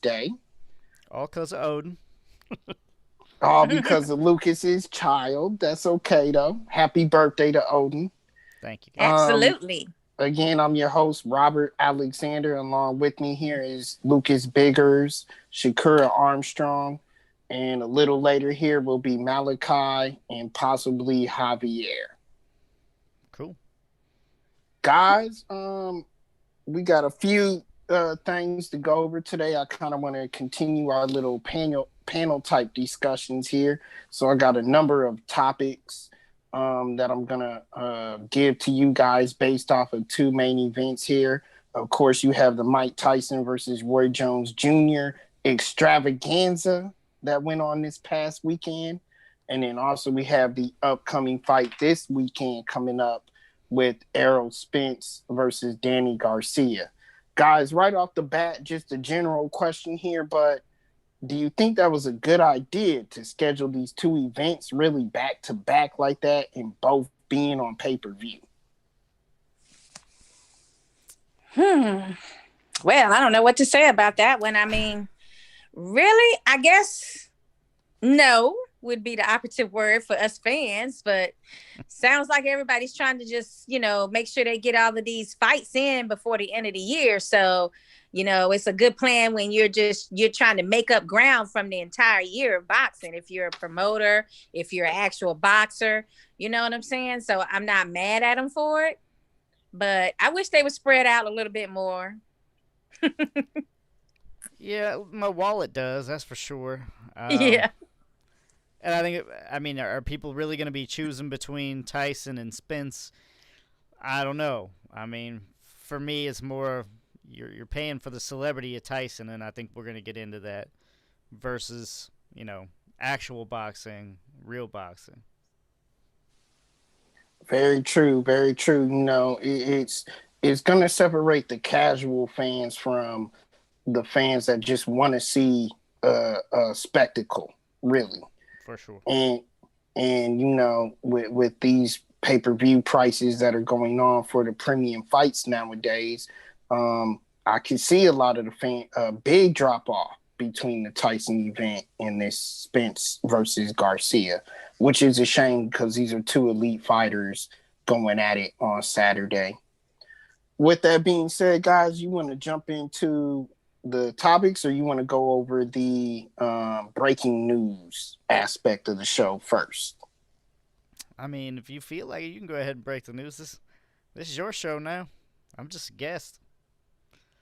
birthday. All because of Odin. All because of Lucas's child. That's okay though. Happy birthday to Odin. Thank you, guys. Um, Absolutely. Again, I'm your host, Robert Alexander. Along with me here is Lucas Biggers, Shakura Armstrong, and a little later here will be Malachi and possibly Javier. Cool. Guys, we got a few things to go over today. I kind of want to continue our little panel type discussions here. So I got a number of topics that I'm gonna give to you guys based off of two main events here. Of course, you have the Mike Tyson versus Roy Jones Jr. extravaganza that went on this past weekend, and then also we have the upcoming fight this weekend coming up with Errol Spence versus Danny Garcia. Guys, right off the bat, just a general question here, but do you think that was a good idea to schedule these two events really back to back like that and both being on pay-per-view? Well, I don't know what to say about that one. I mean, really, I guess no would be the operative word for us fans, but sounds like everybody's trying to just, make sure they get all of these fights in before the end of the year. So, it's a good plan when you're trying to make up ground from the entire year of boxing. If you're a promoter, if you're an actual boxer, you know what I'm saying? So I'm not mad at them for it, but I wish they would spread out a little bit more. Yeah, my wallet does, that's for sure. Yeah. And are people really going to be choosing between Tyson and Spence? I don't know. I mean, for me, it's more you're paying for the celebrity of Tyson, and I think we're going to get into that versus, actual boxing, real boxing. Very true, very true. It's going to separate the casual fans from the fans that just want to see a spectacle, really. For sure. And with these pay-per-view prices that are going on for the premium fights nowadays, I can see a lot of the big drop off between the Tyson event and this Spence versus Garcia, which is a shame because these are two elite fighters going at it on Saturday. With that being said, guys, you want to jump into the topics, or you want to go over the breaking news aspect of the show first? I mean, if you feel like it, you can go ahead and break the news. This is your show now. I'm just a guest.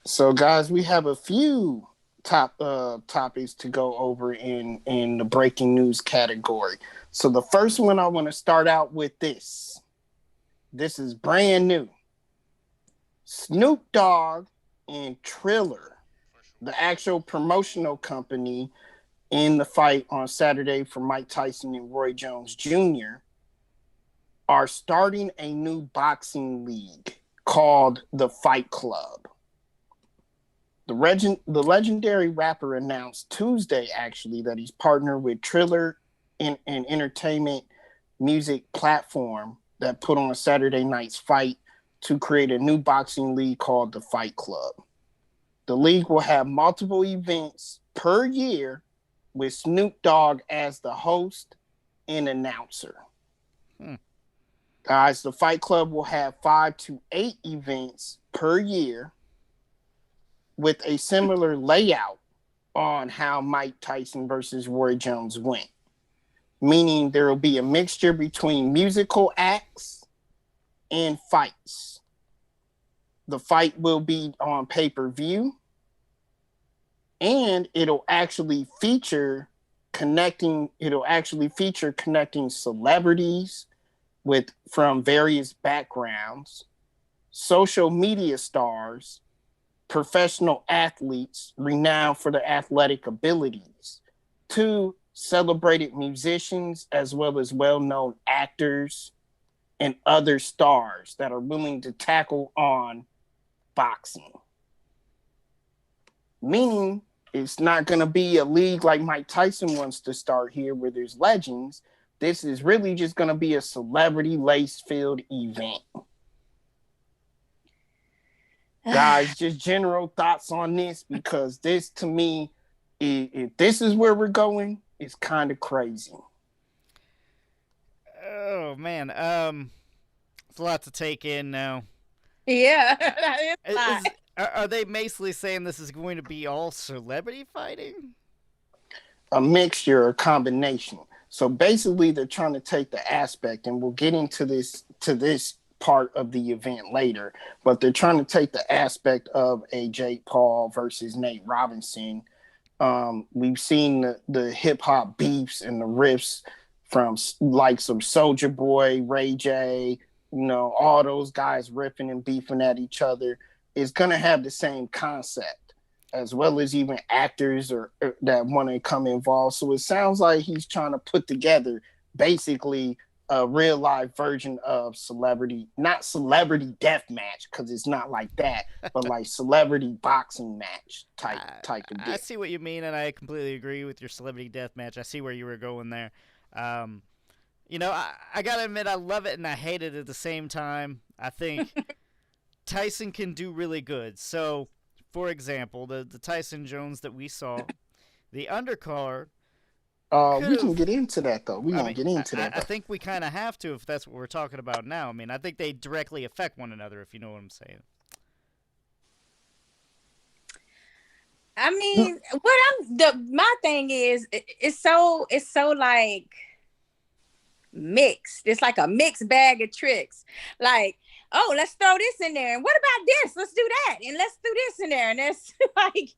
So, guys, we have a few topics to go over in the breaking news category. So, the first one I want to start out with this. This is brand new. Snoop Dogg and Triller, the actual promotional company in the fight on Saturday for Mike Tyson and Roy Jones Jr., are starting a new boxing league called the Fight Club. The legendary rapper announced Tuesday, actually, that he's partnered with Triller, an entertainment music platform that put on a Saturday night's fight to create a new boxing league called the Fight Club. The league will have multiple events per year with Snoop Dogg as the host and announcer. Guys, the Fight Club will have 5 to 8 events per year with a similar layout on how Mike Tyson versus Roy Jones went. Meaning there will be a mixture between musical acts and fights. The fight will be on pay-per-view, and it'll actually feature connecting celebrities from various backgrounds, social media stars, professional athletes renowned for their athletic abilities, to celebrated musicians, as well as well-known actors and other stars that are willing to tackle on boxing. Meaning, it's not going to be a league like Mike Tyson wants to start here where there's legends. This is really just going to be a celebrity lace-filled event. Guys, just general thoughts on this, because this to me, if this is where we're going, it's kind of crazy. Oh man, it's a lot to take in now. Yeah, Uh, it's a lot. are they basically saying this is going to be all celebrity fighting? A mixture, a combination. So basically, they're trying to take the aspect, and we'll get into this part of the event later. But they're trying to take the aspect of a Jake Paul versus Nate Robinson. We've seen the hip hop beefs and the riffs from like some Soldier Boy, Ray J, all those guys riffing and beefing at each other. Is going to have the same concept, as well as even actors or that want to come involved. So it sounds like he's trying to put together basically a real life version of celebrity, not celebrity death match, because it's not like that, but like celebrity boxing match type of deal. I see what you mean, and I completely agree with your celebrity death match. I see where you were going there. Um, I gotta admit, I love it and I hate it at the same time. I think Tyson can do really good. So, for example, the Tyson Jones that we saw, the undercard. We can get into that though. We won't get into that. I think we kind of have to if that's what we're talking about now. I mean, I think they directly affect one another, if you know what I'm saying. I mean, my thing is, it's so like mixed. It's like a mixed bag of tricks. Like, oh, let's throw this in there, and what about this? Let's do that, and let's do this in there, and it's like.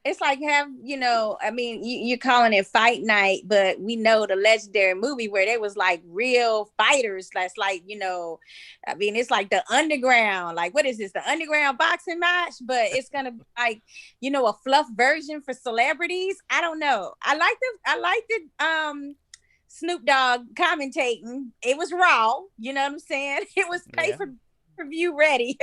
It's like I mean, you're calling it fight night, but we know the legendary movie where there was like real fighters. That's like, I mean, it's like the underground. Like, what is this? The underground boxing match? But it's gonna be like, a fluff version for celebrities. I don't know. I like the Snoop Dogg commentating. It was raw. You know what I'm saying? It was pay for view ready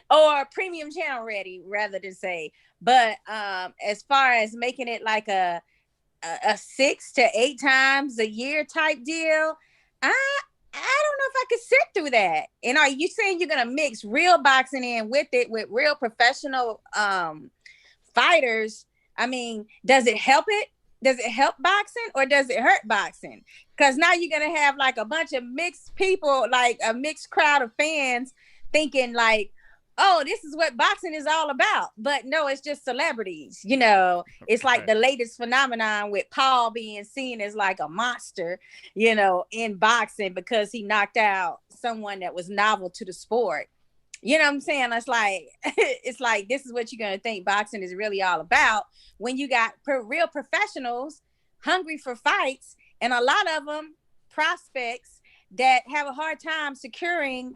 or premium channel ready, rather to say. But as far as making it like a 6 to 8 times a year type deal, I don't know if I could sit through that. And are you saying you're gonna mix real boxing in with it, with real professional fighters? I mean, does it help it? Does it help boxing or does it hurt boxing? Because now you're going to have like a bunch of mixed people, like a mixed crowd of fans thinking like, oh, this is what boxing is all about. But no, it's just celebrities. It's like the latest phenomenon with Paul being seen as like a monster, in boxing because he knocked out someone that was novel to the sport. You know what I'm saying? It's like this is what you're gonna think boxing is really all about when you got real professionals hungry for fights, and a lot of them prospects that have a hard time securing,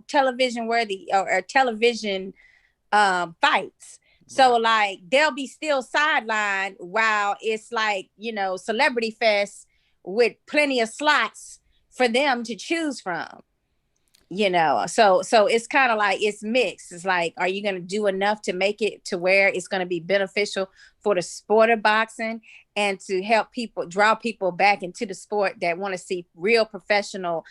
television worthy or television fights. So like they'll be still sidelined while it's like, celebrity fest with plenty of slots for them to choose from. So it's kind of like it's mixed. It's like, are you going to do enough to make it to where it's going to be beneficial for the sport of boxing and to help draw people back into the sport that want to see real professional,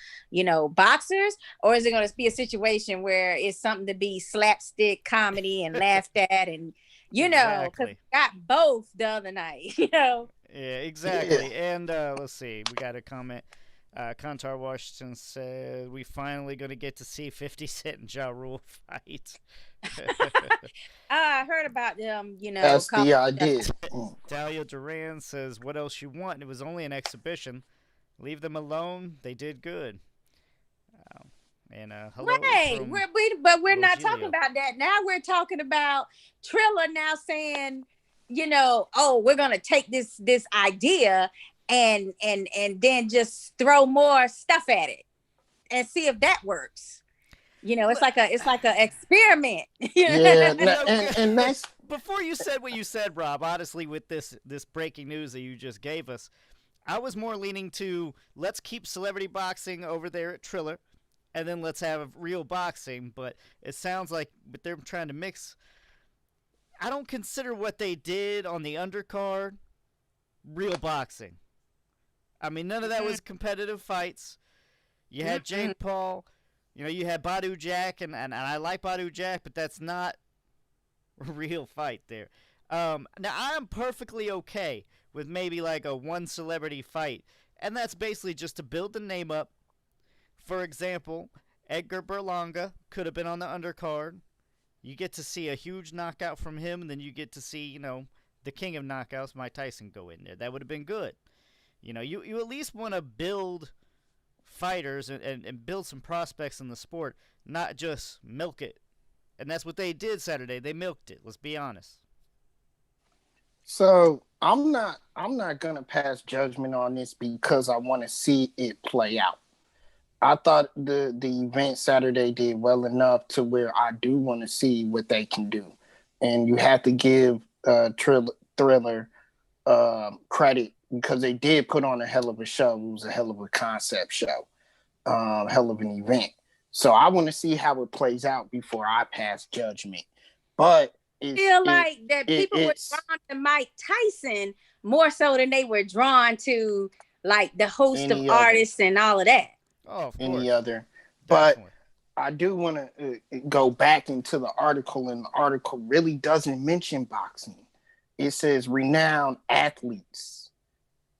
boxers? Or is it going to be a situation where it's something to be slapstick comedy and laughed at and, because we got both the other night, Yeah, exactly. Yeah. And let's see, we got a comment. Contar Washington said, we finally going to get to see 50 Cent and Ja Rule fight. I heard about them, That's the idea. Dalia Duran says, what else you want? It was only an exhibition. Leave them alone. They did good. And hello. Right. But we're not talking about that. Now we're talking about Triller now saying, oh, we're going to take this idea and then just throw more stuff at it and see if that works. It's like a experiment. Yeah, and that's before you said what you said, Rob. Honestly, with this breaking news that you just gave us, I was more leaning to let's keep celebrity boxing over there at Triller, and then let's have real boxing. But it sounds like they're trying to mix. I don't consider what they did on the undercard real boxing. I mean, none of that was competitive fights. You had Jake Paul You know, you had Badu Jack, and I like Badu Jack, but that's not a real fight there. Now, I'm perfectly okay with maybe like a one celebrity fight, and that's basically just to build the name up. For example, Edgar Berlanga could have been on the undercard. You get to see a huge knockout from him, and then you get to see, the king of knockouts, Mike Tyson, go in there. That would have been good. You at least want to build fighters and build some prospects in the sport, not just milk it. And that's what they did Saturday. They milked it. Let's be honest. So I'm not gonna pass judgment on this because I want to see it play out. I thought the event Saturday did well enough to where I do want to see what they can do, and you have to give Thriller credit because they did put on a hell of a show. It was a hell of a concept show, hell of an event. So I want to see how it plays out before I pass judgment. But Feel like that people were it's drawn to Mike Tyson more so than they were drawn to like the host of any other artists and all of that. Oh, of any course. other. But Definitely. I do want to go back into the article, and the article really doesn't mention boxing. It says renowned athletes,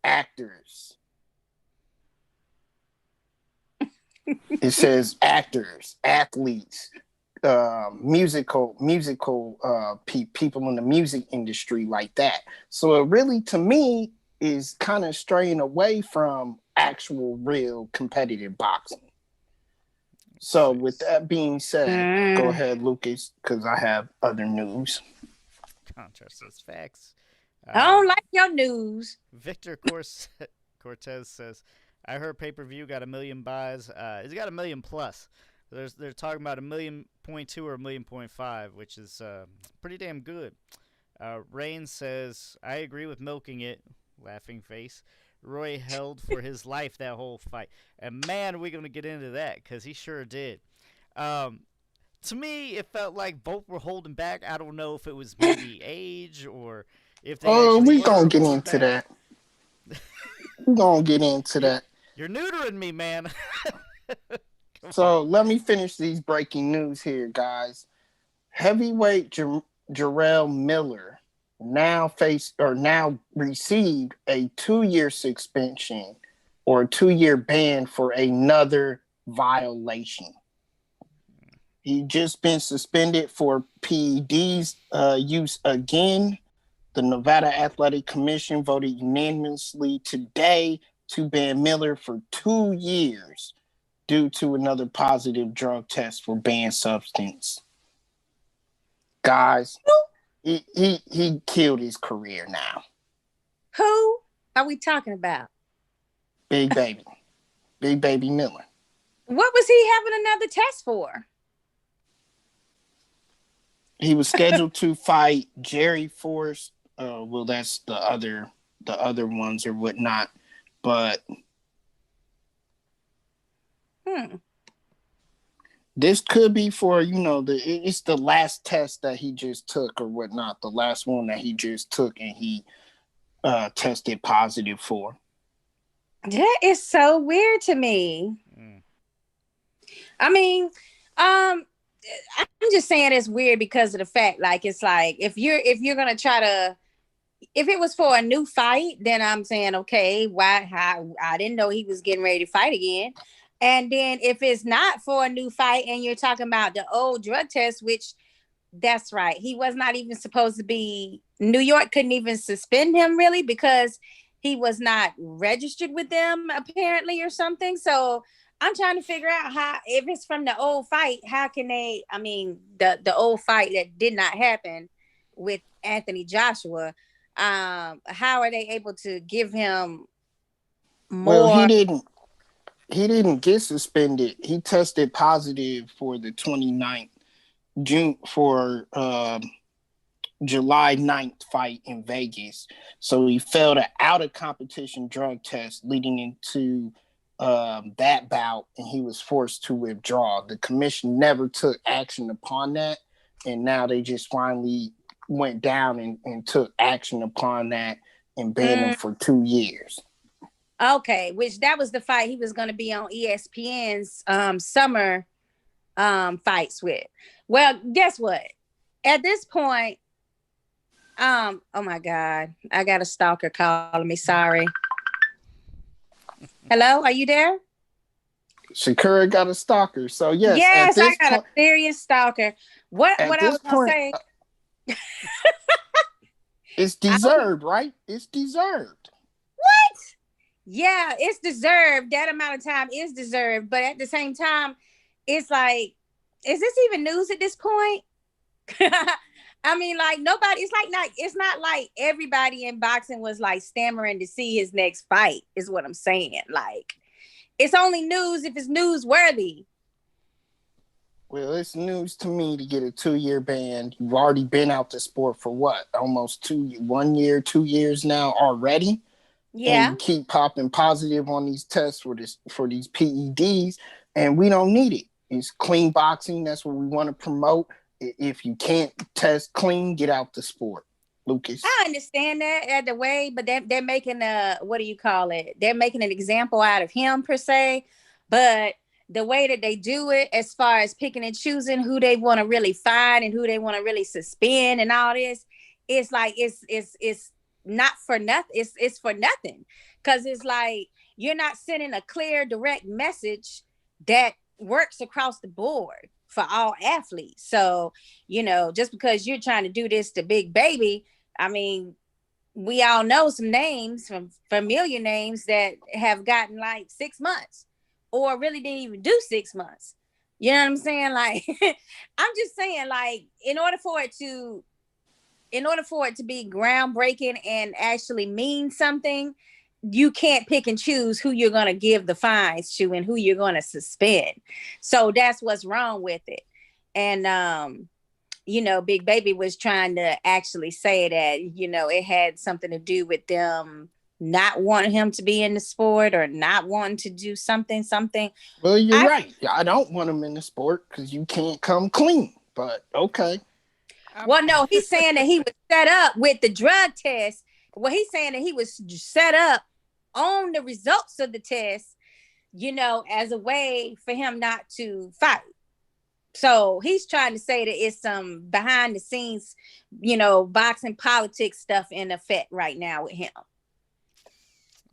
actors. It says actors, athletes, musical people in the music industry like that. So it really, to me, is kind of straying away from actual, real competitive boxing. So with that being said, go ahead, Lucas, because I have other news. Contrast facts. I don't like your news. Victor Cortez says, I heard pay per view got 1,000,000 buys. It's got 1,000,000 plus. They're talking about 1,000,000.2 or 1,000,000.5, which is pretty damn good. Rain says, I agree with milking it. Laughing face. Roy held for his life that whole fight. And man, we're going to get into that because he sure did. To me, it felt like both were holding back. I don't know if it was maybe age or if they Oh, actually we were gonna get holding into back. that. We gonna get into that. You're neutering me, man. So let me finish these breaking news here, guys. Heavyweight Jarrell Miller now received a 2-year suspension or a 2-year ban for another violation. He just been suspended for PEDs use again. The Nevada Athletic Commission voted unanimously today to ban Miller for 2 years due to another positive drug test for banned substance. Guys, he killed his career now. Who are we talking about? Big baby Miller. What was he having another test for? He was scheduled to fight Jerry Force. Well, that's the other ones or whatnot. But this could be for it's the last test that he just took or whatnot. The last one that he just took and he tested positive for. That is so weird to me. I mean, I'm just saying it's weird because of the fact, like, it's like if you're gonna try to, if it was for a new fight, then I'm saying, okay, how I didn't know he was getting ready to fight again. And then if it's not for a new fight and you're talking about the old drug test, which that's right, he was not even supposed to be, New York couldn't even suspend him really because he was not registered with them apparently or something. So I'm trying to figure out how, if it's from the old fight, how can they, I mean, the old fight that did not happen with Anthony Joshua, how are they able to give him more? Well, he didn't get suspended. He tested positive for the 29th June for July 9th fight in Vegas. So he failed an out of competition drug test leading into that bout, and he was forced to withdraw. The commission never took action upon that, and now they just finally went down and took action upon that and banned him for 2 years. Okay, which that was the fight he was going to be on ESPN's summer. fights with. Well, guess what? At this point, oh my God, I got a stalker calling me. Sorry. Hello, are you there? Shakira got a stalker. So yes, Yes, I got a serious stalker. at What I this was gonna point, say? it's I was, deserved, right? It's deserved. what? Yeah, it's deserved. That amount of time is deserved. But at the same time, it's like, is this even news at this point? I mean, like nobody. It's like not. It's not like everybody in boxing was like stammering to see his next fight. Is what I'm saying. Like it's only news if it's newsworthy. Well, it's news to me to get a 2-year ban. You've already been out the sport for what? Almost 1 year, 2 years now already. And Yeah. you keep popping positive on these tests for these PEDs, and we don't need it. It's clean boxing. That's what we want to promote. If you can't test clean, get out the sport, Lucas. I understand that at the way, but they're making a, what do you call it? They're making an example out of him per se, but the way that they do it, as far as picking and choosing who they want to really find and who they want to really suspend and all this, it's like it's not for nothing. It's for nothing because it's like you're not sending a clear, direct message that works across the board for all athletes. So just because you're trying to do this to Big Baby, I mean, we all know some names, from familiar names, that have gotten like 6 months or really didn't even do 6 months. You know what I'm saying? Like, I'm just saying, like, in order for it to be groundbreaking and actually mean something, you can't pick and choose who you're going to give the fines to and who you're going to suspend. So that's what's wrong with it. And Big Baby was trying to actually say that, it had something to do with them not wanting him to be in the sport or not wanting to do something. Well, you're I right. I don't want him in the sport because you can't come clean. But okay. Well, no, he's saying that he was set up with the drug test. Well, he's saying that he was set up on the results of the test, as a way for him not to fight. So he's trying to say that it's some behind the scenes, boxing politics stuff in effect right now with him.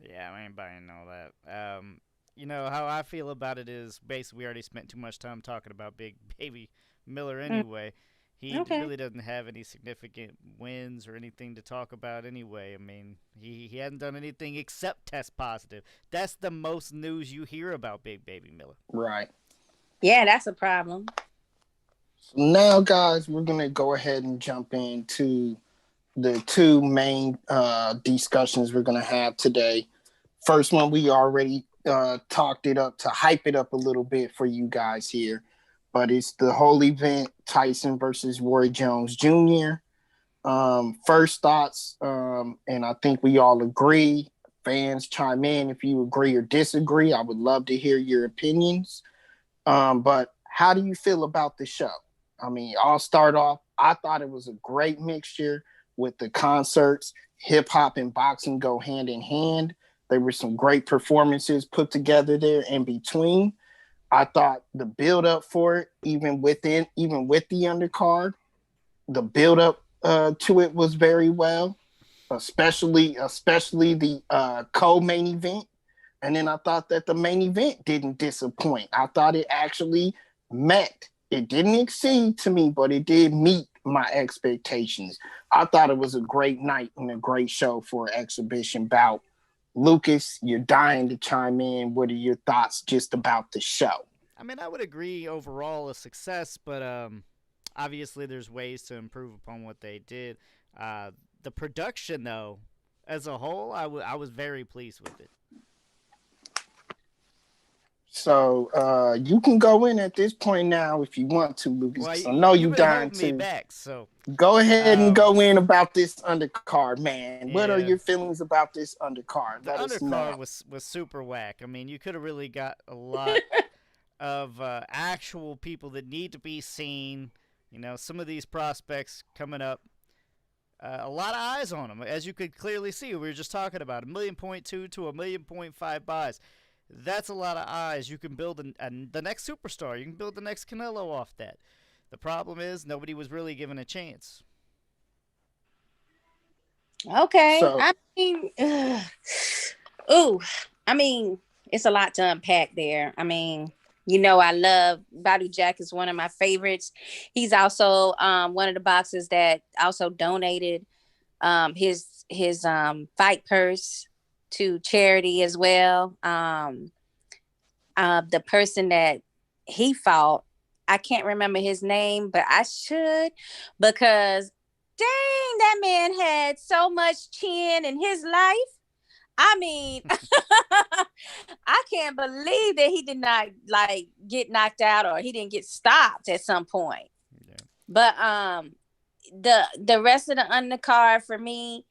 Yeah, I ain't buying all that. How I feel about it is basically we already spent too much time talking about Big Baby Miller anyway. He Okay. really doesn't have any significant wins or anything to talk about anyway. I mean, he hadn't done anything except test positive. That's the most news you hear about Big Baby Miller. Right. Yeah, that's a problem. So now, guys, we're going to go ahead and jump into the two main discussions we're going to have today. First one, we already talked it up to hype it up a little bit for you guys here, but it's the whole event, Tyson versus Roy Jones Jr. First thoughts, and I think we all agree. Fans chime in if you agree or disagree. I would love to hear your opinions. But how do you feel about the show? I mean, I'll start off. I thought it was a great mixture with the concerts. Hip hop and boxing go hand in hand. There were some great performances put together there in between. I thought the build up for it, even with the undercard, the build up to it was very well, especially the co-main event. And then I thought that the main event didn't disappoint. I thought it actually met. It didn't exceed to me, but it did meet my expectations. I thought it was a great night and a great show for an exhibition bout. Lucas, you're dying to chime in. What are your thoughts just about the show? I mean, I would agree overall a success, but obviously there's ways to improve upon what they did. The production, though, as a whole, I was very pleased with it. So you can go in at this point now if you want to, Lucas. Well, I know you've you been dying holding me to. back, so Go ahead and go in about this undercard, man. What are yeah. your feelings about this undercard? The Let us undercard know. was super whack. I mean, you could have really got a lot of actual people that need to be seen. Some of these prospects coming up, a lot of eyes on them, as you could clearly see. We were just talking about 1.2 million to 1.5 million buys. that's a lot of eyes. You can build the next superstar. You can build the next Canelo off that. The problem is nobody was really given a chance. Okay. So I mean, ooh, I mean, it's a lot to unpack there. I mean, I love Badu Jack is one of my favorites. He's also one of the boxers that also donated his fight purse to charity as well. The person that he fought, I can't remember his name, but I should, because dang, that man had so much chin in his life. I mean, I can't believe that he did not like get knocked out or he didn't get stopped at some point. Yeah. But the rest of the undercard for me,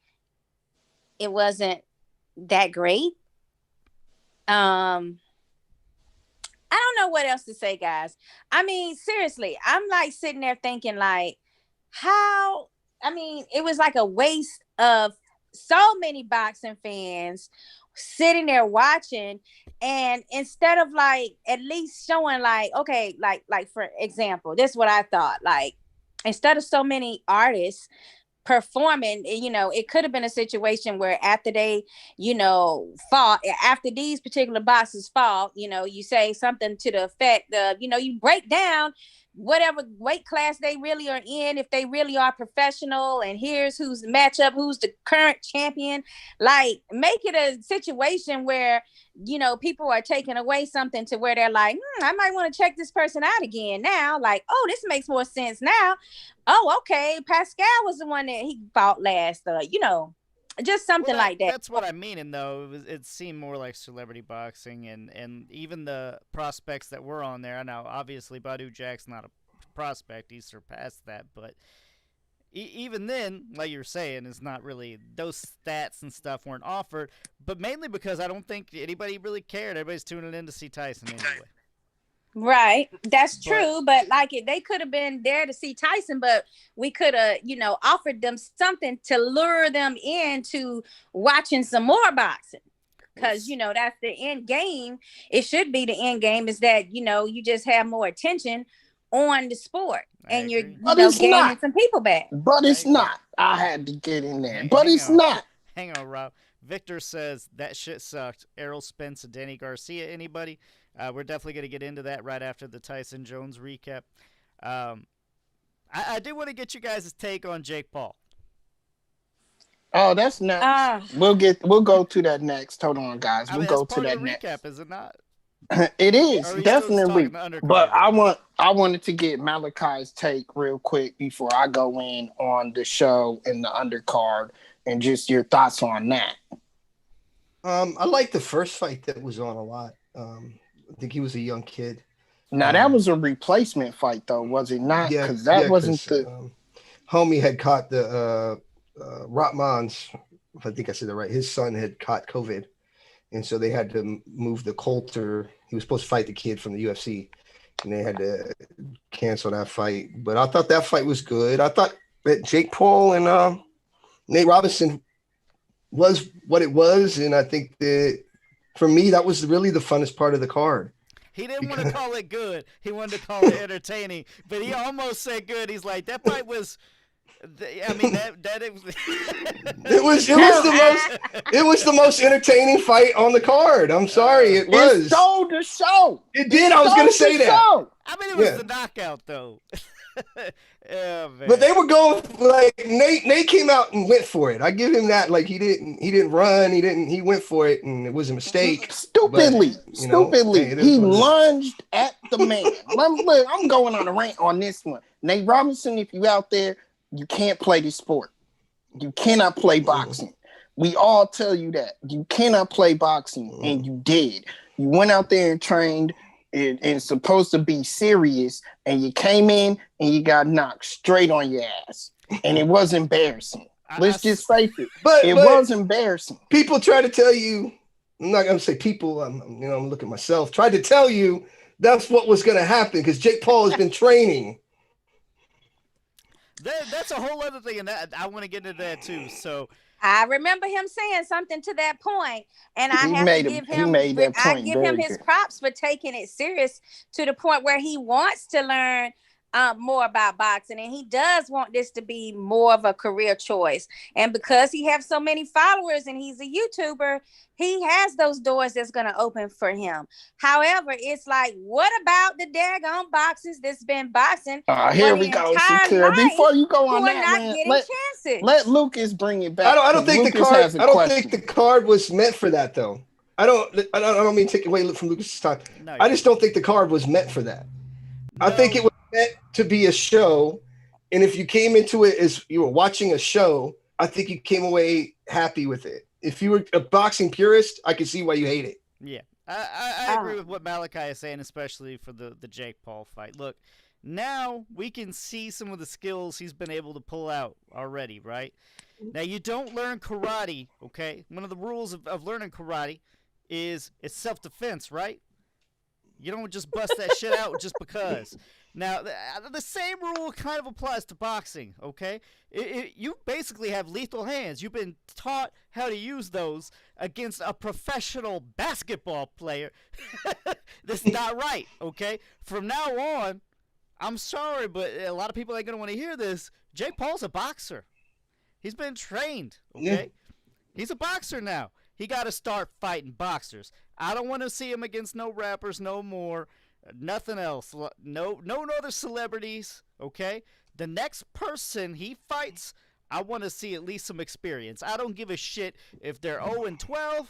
it wasn't that great. I don't know what else to say, guys. I mean, seriously, I'm like sitting there thinking like, how? I mean, it was like a waste of so many boxing fans sitting there watching, and instead of like at least showing like, okay, like for example, this is what I thought, like instead of so many artists performing, it could have been a situation where after they, fought, after these particular boxers fought, you say something to the effect of, you break down whatever weight class they really are in, if they really are professional, and here's who's the matchup, who's the current champion. Like, make it a situation where, people are taking away something to where they're like, I might want to check this person out again now. Like, oh, this makes more sense now. Oh, okay, Pascal was the one that he fought last. Just something like that. That's what I'm meaning, though. It seemed more like celebrity boxing, and even the prospects that were on there. I know, obviously, Badu Jack's not a prospect. He surpassed that. But even then, like you're saying, it's not really, those stats and stuff weren't offered. But mainly because I don't think anybody really cared. Everybody's tuning in to see Tyson anyway. Right, that's true, but like they could have been there to see Tyson, but we could have, offered them something to lure them into watching some more boxing, because that's the end game. It should be the end game, is that you just have more attention on the sport, and you're gaining some people back. But it's not. I had to get in there, but it's not. Hang on, Rob. Victor says that shit sucked. Errol Spence and Danny Garcia. Anybody? We're definitely going to get into that right after the Tyson Jones recap. I do want to get you guys' take on Jake Paul. Oh, that's next. We'll go to that next. Hold on, guys. We'll go to that next. Recap, is it not? It is definitely. But I wanted to get Malachi's take real quick before I go in on the show and the undercard, and just your thoughts on that. I like the first fight that was on a lot. I think he was a young kid. Now that was a replacement fight, though, was it not? Because wasn't the homie had caught the Rotman's. If I think I said that right, his son had caught COVID, and so they had to move the Coulter. He was supposed to fight the kid from the UFC, and they had to cancel that fight. But I thought that fight was good. I thought that Jake Paul and Nate Robinson was what it was, and I think that for me that was really the funnest part of the card. He didn't want to call it good. He wanted to call it entertaining, but he almost said good. He's like, that fight was. I mean, it was the most entertaining fight on the card. I'm sorry, it was. It stole the show. It did. I was going to say that. I mean, it was the knockout though. Yeah, man. But they were going like Nate came out and went for it. I give him that. Like he didn't run. He went for it, and it was a mistake. Stupidly, he lunged at the man. I'm going on a rant on this one. Nate Robinson, if you out there, you can't play this sport. You cannot play boxing. We all tell you that. You cannot play boxing, and you did. You went out there and trained, and it's supposed to be serious, and you came in and you got knocked straight on your ass. And it was embarrassing. Let's just face it. But it was embarrassing. People try to tell you, I'm not going to say people, I'm looking at myself, tried to tell you that's what was going to happen because Jake Paul has been training. That's a whole other thing, and I want to get into that too. So I remember him saying something to that point, and I He have to made give he him made that I point give him very his good. props for taking it serious to the point where he wants to learn more about boxing, and he does want this to be more of a career choice. And because he has so many followers and he's a YouTuber, he has those doors that's going to open for him. However, it's like, what about the daggone boxers that's been boxing for Here the we go, entire Shakira. Before life you go who on are that not rant, getting let chances? Lucas bring it I back don't. I don't because think the Lucas card. has a I don't think question. the card was meant for that, though. I don't mean to take away from Lucas's time. No, I you're just good. don't think the card was meant for that. I think it No, was meant to be a show, and if you came into it as you were watching a show, I think you came away happy with it. If you were a boxing purist, I can see why you hate it. yeah, I agree with what Malachi is saying, especially for the Jake Paul fight. Look, now we can see some of the skills he's been able to pull out already, right? Now, you don't learn karate, okay? One of the rules of learning karate is it's self-defense, right? You don't just bust that shit out just because. Now, the same rule kind of applies to boxing, okay? You basically have lethal hands. You've been taught how to use those against a professional basketball player. That's not right, okay? From now on, I'm sorry, but a lot of people ain't going to want to hear this. Jake Paul's a boxer. He's been trained, okay? Yeah. He's a boxer now. He got to start fighting boxers. I don't want to see him against no rappers no more. Nothing else. No other celebrities, okay? The next person he fights, I want to see at least some experience. I don't give a shit if they're 0-12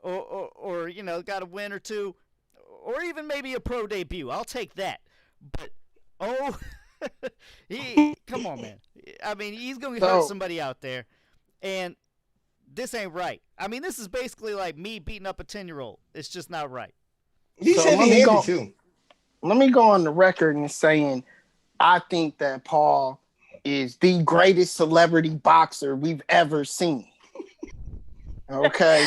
or you know, got a win or two, or even maybe a pro debut. I'll take that. But, come on, man. I mean, he's going to hurt somebody out there, and this ain't right. I mean, this is basically like me beating up a 10-year-old. It's just not right. He's heavy-handed, too. Let me go on the record and saying I think that Paul is the greatest celebrity boxer we've ever seen. Okay.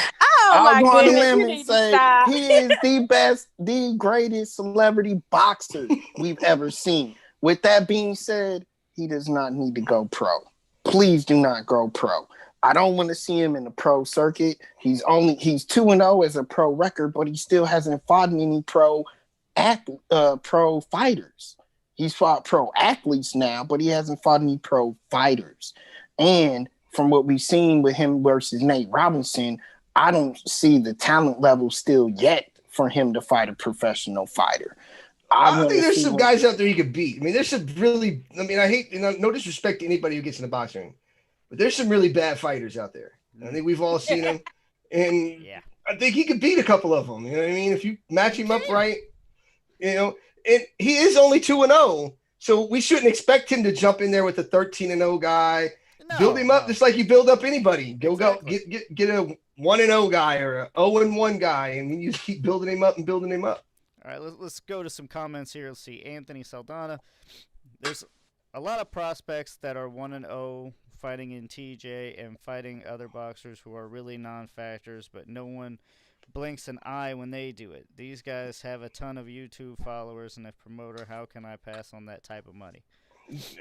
I'll go on a goodness, limb and say he is the greatest celebrity boxer we've ever seen. With that being said, he does not need to go pro. Please do not go pro. I don't want to see him in the pro circuit. He's 2-0 as a pro record, but he still hasn't fought any pro fighters. He's fought pro athletes now, but he hasn't fought any pro fighters. And from what we've seen with him versus Nate Robinson, I don't see the talent level still yet for him to fight a professional fighter. I think there's some guys out there you could beat. I mean, there's some really, I hate, no disrespect to anybody who gets in the boxing, but there's some really bad fighters out there. I think we've all seen them. And yeah. I think he could beat a couple of them. You know what I mean? If you match him up right, you know, and he is only 2-0. So we shouldn't expect him to jump in there with a 13-0 guy. No, build him up just like you build up anybody. Get a 1-0 guy or a 0-1 guy, and you just keep building him up and building him up. All right, let's go to some comments here. Let's see. Anthony Saldana. There's a lot of prospects that are 1-0 fighting in TJ and fighting other boxers who are really non-factors, but no one blinks an eye when they do it. These guys have a ton of YouTube followers and a promoter. How can I pass on that type of money?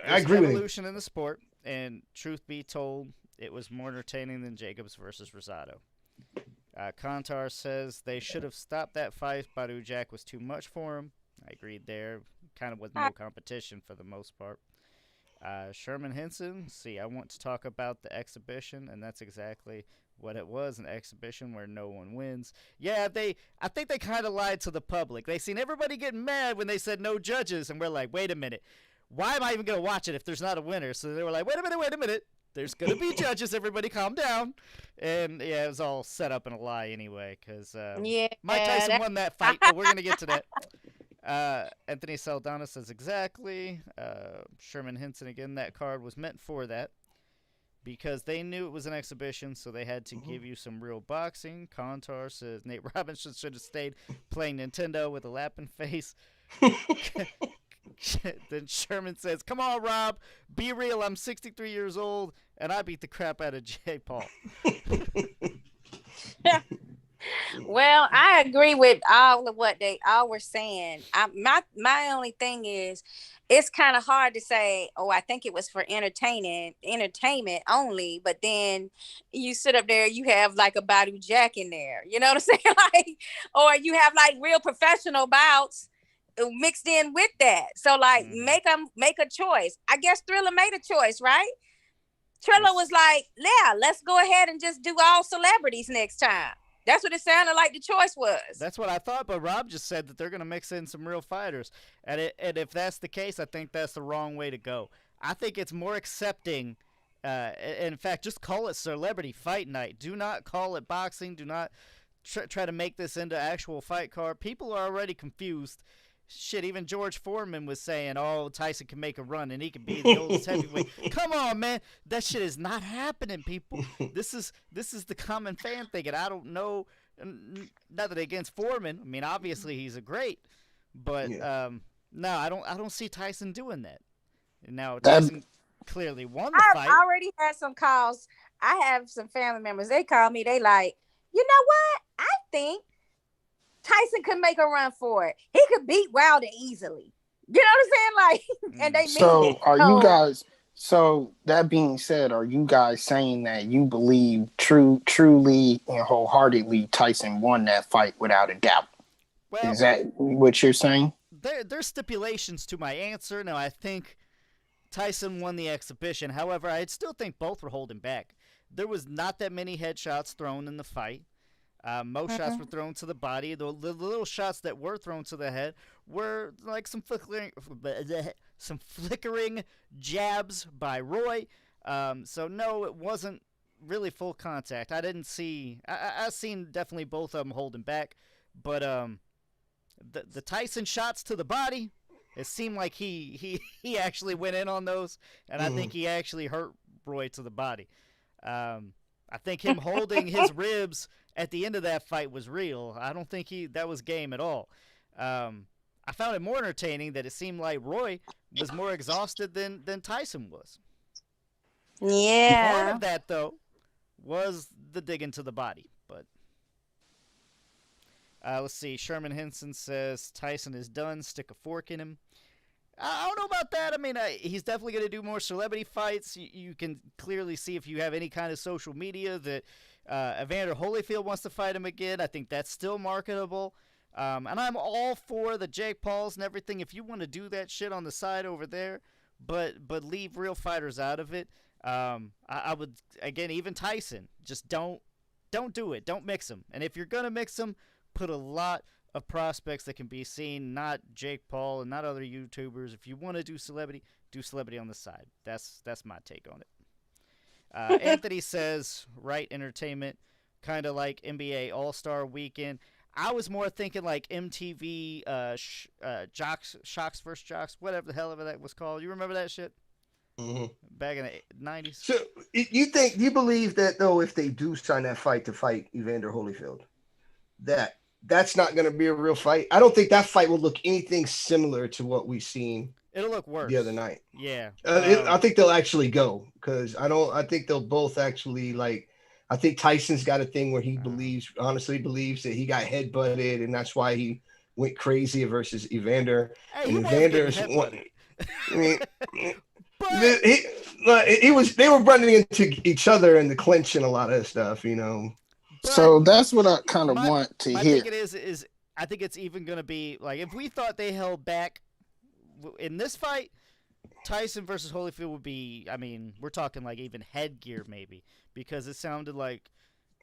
I agree with you. Evolution in the sport, and truth be told, it was more entertaining than Jacobs versus Rosado. Kantar says they should have stopped that fight. Badu Jack was too much for him. I agreed there. Kind of with no competition for the most part. Sherman Henson, I want to talk about the exhibition, and that's exactly what it was, an exhibition where no one wins. Yeah, I think they kind of lied to the public. They seen everybody getting mad when they said no judges, and we're like, wait a minute. Why am I even going to watch it if there's not a winner? So they were like, wait a minute. There's going to be judges. Everybody calm down. And, yeah, it was all set up in a lie anyway because Mike Tyson won that fight, but we're going to get to that. Anthony Saldana says exactly. Sherman Henson, again, that card was meant for that because they knew it was an exhibition, so they had to give you some real boxing. Kantar says Nate Robinson should have stayed playing Nintendo with a laughing face. Then Sherman says, come on, Rob, be real. I'm 63 years old, and I beat the crap out of Jay Paul. Well, I agree with all of what they all were saying. My only thing is, it's kind of hard to say. Oh, I think it was for entertainment only. But then you sit up there, you have like a Badu Jack in there. You know what I'm saying? Like, or you have like real professional bouts mixed in with that. So like, make a choice. I guess Thriller made a choice, right? Trilla was like, yeah, let's go ahead and just do all celebrities next time. That's what it sounded like the choice was. That's what I thought, but Rob just said that they're going to mix in some real fighters. And if that's the case, I think that's the wrong way to go. I think it's more accepting. In fact, just call it Celebrity Fight Night. Do not call it boxing. Do not try to make this into actual fight card. People are already confused. Shit, even George Foreman was saying, "Oh, Tyson can make a run and he can be the oldest heavyweight." Come on, man, that shit is not happening, people. This is the common fan thinking. I don't know, nothing against Foreman. I mean, obviously he's a great, but no, I don't see Tyson doing that. Now Tyson clearly won the fight. I've already had some calls. I have some family members. They call me. They like, you know what? I think Tyson could make a run for it. He could beat Wilder easily. You know what I'm saying? Like, and they mean so are you guys? So that being said, are you guys saying that you believe truly and wholeheartedly Tyson won that fight without a doubt? Well, is that what you're saying? There's stipulations to my answer. Now, I think Tyson won the exhibition. However, I still think both were holding back. There was not that many headshots thrown in the fight. Most shots were thrown to the body. The little shots that were thrown to the head were like some flickering jabs by Roy. So no, it wasn't really full contact. I didn't see. I seen definitely both of them holding back, but the Tyson shots to the body, it seemed like he actually went in on those, and I think he actually hurt Roy to the body. I think him holding his ribs at the end of that fight was real. I don't think that was game at all. I found it more entertaining that it seemed like Roy was more exhausted than Tyson was. Yeah. Part of that, though, was the digging to the body. But let's see. Sherman Henson says Tyson is done. Stick a fork in him. I don't know about that. I mean, he's definitely going to do more celebrity fights. You can clearly see if you have any kind of social media that Evander Holyfield wants to fight him again. I think that's still marketable. And I'm all for the Jake Pauls and everything. If you want to do that shit on the side over there, but leave real fighters out of it, I would, again, even Tyson, just don't do it. Don't mix them. And if you're going to mix them, put a lot of prospects that can be seen, not Jake Paul and not other YouTubers. If you want to do celebrity on the side. That's my take on it. Anthony says, right entertainment, kind of like NBA All-Star Weekend. I was more thinking like MTV Shocks vs. Jocks, whatever the hell ever that was called. You remember that shit? Mm-hmm. Back in the 90s? So you believe that, though, if they do sign that fight to fight Evander Holyfield, that's not going to be a real fight? I don't think that fight will look anything similar to what we've seen. It'll look worse the other night. Yeah. I think they'll actually go, because I think they'll both actually, like, I think Tyson's got a thing where he honestly believes that he got headbutted, and that's why he went crazy versus Evander. Hey, and Evander's one. I mean, but they were running into each other in the clinch and a lot of stuff, you know. So that's what I kind of want to hear. I think it is I think it's even going to be like, if we thought they held back in this fight, Tyson versus Holyfield would be, I mean, we're talking like even headgear maybe, because it sounded like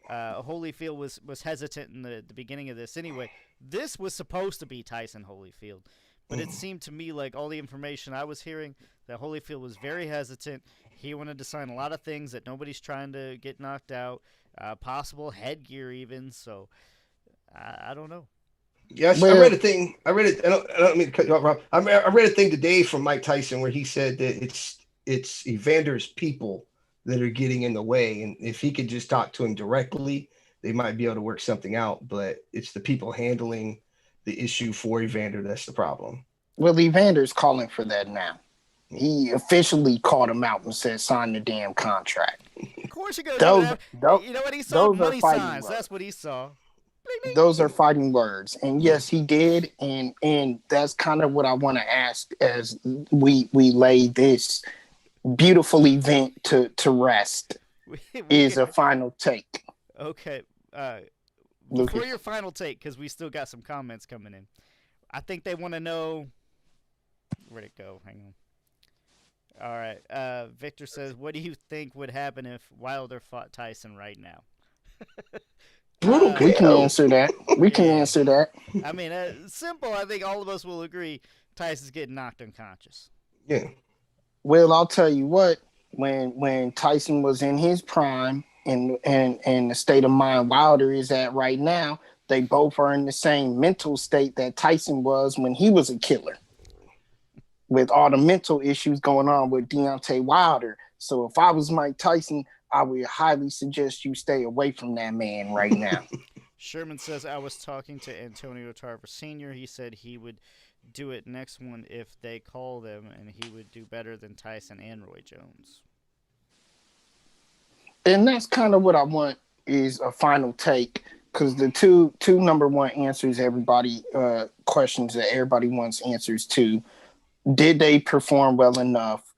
Holyfield was hesitant in the beginning of this. Anyway, this was supposed to be Tyson Holyfield, but it seemed to me like all the information I was hearing that Holyfield was very hesitant. He wanted to sign a lot of things that nobody's trying to get knocked out, possible headgear even. So I don't know. Yes, I read a thing. I don't mean to cut you off, Rob. I read a thing today from Mike Tyson where he said that it's Evander's people that are getting in the way, and if he could just talk to him directly, they might be able to work something out. But it's the people handling the issue for Evander that's the problem. Well, Evander's calling for that now. He officially called him out and said, "Sign the damn contract." Of course, you're gonna do that. You know what he saw? Money signs. That's what he saw. Those are fighting words, and yes, he did, and that's kind of what I want to ask as we lay this beautiful event to rest. We Is can. a final take, Okay. Before Lucas. your final take, because we still got some comments coming in. I think they want to know where'd it go. Hang on. All right. Victor says, "What do you think would happen if Wilder fought Tyson right now?" Brutal We can KO. answer that. We can Yeah. answer that. I mean, simple. I think all of us will agree. Tyson's getting knocked unconscious. Yeah. Well, I'll tell you what. When Tyson was in his prime and the state of mind Wilder is at right now, they both are in the same mental state that Tyson was when he was a killer, with all the mental issues going on with Deontay Wilder. So if I was Mike Tyson, I would highly suggest you stay away from that man right now. Sherman says, "I was talking to Antonio Tarver Sr. He said he would do it next one if they call them, and he would do better than Tyson and Roy Jones." And that's kind of what I want is a final take, because the two number one answers everybody questions that everybody wants answers to. Did they perform well enough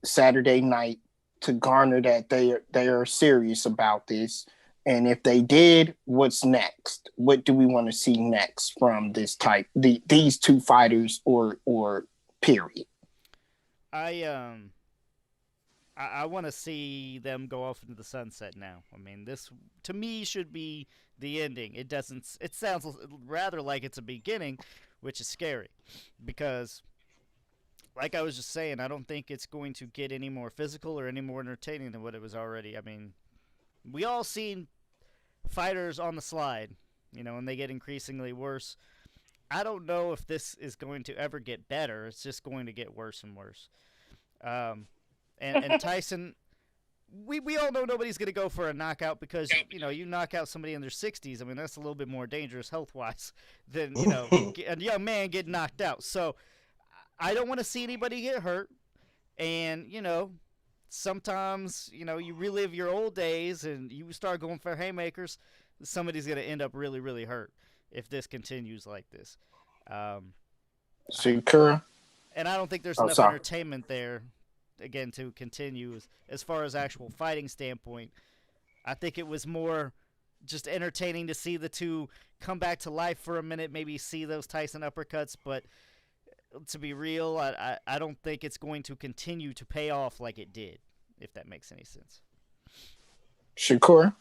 Saturday night to garner that they are serious about this? And if they did, what's next? What do we want to see next from these two fighters or period? I want to see them go off into the sunset now. I mean, this to me should be the ending. It doesn't. It sounds rather like it's a beginning, which is scary, because, like I was just saying, I don't think it's going to get any more physical or any more entertaining than what it was already. I mean, we all seen fighters on the slide, and they get increasingly worse. I don't know if this is going to ever get better. It's just going to get worse and worse. And Tyson, we all know nobody's going to go for a knockout, because, you knock out somebody in their 60s. I mean, that's a little bit more dangerous health-wise than, a young man get knocked out. So I don't want to see anybody get hurt. And, sometimes, you relive your old days and you start going for haymakers. Somebody's going to end up really, really hurt if this continues like this. Shakur. And I don't think there's Oh, enough sorry. entertainment there, again, to continue as far as actual fighting standpoint. I think it was more just entertaining to see the two come back to life for a minute, maybe see those Tyson uppercuts, but to be real, I don't think it's going to continue to pay off like it did, if that makes any sense. Shakur.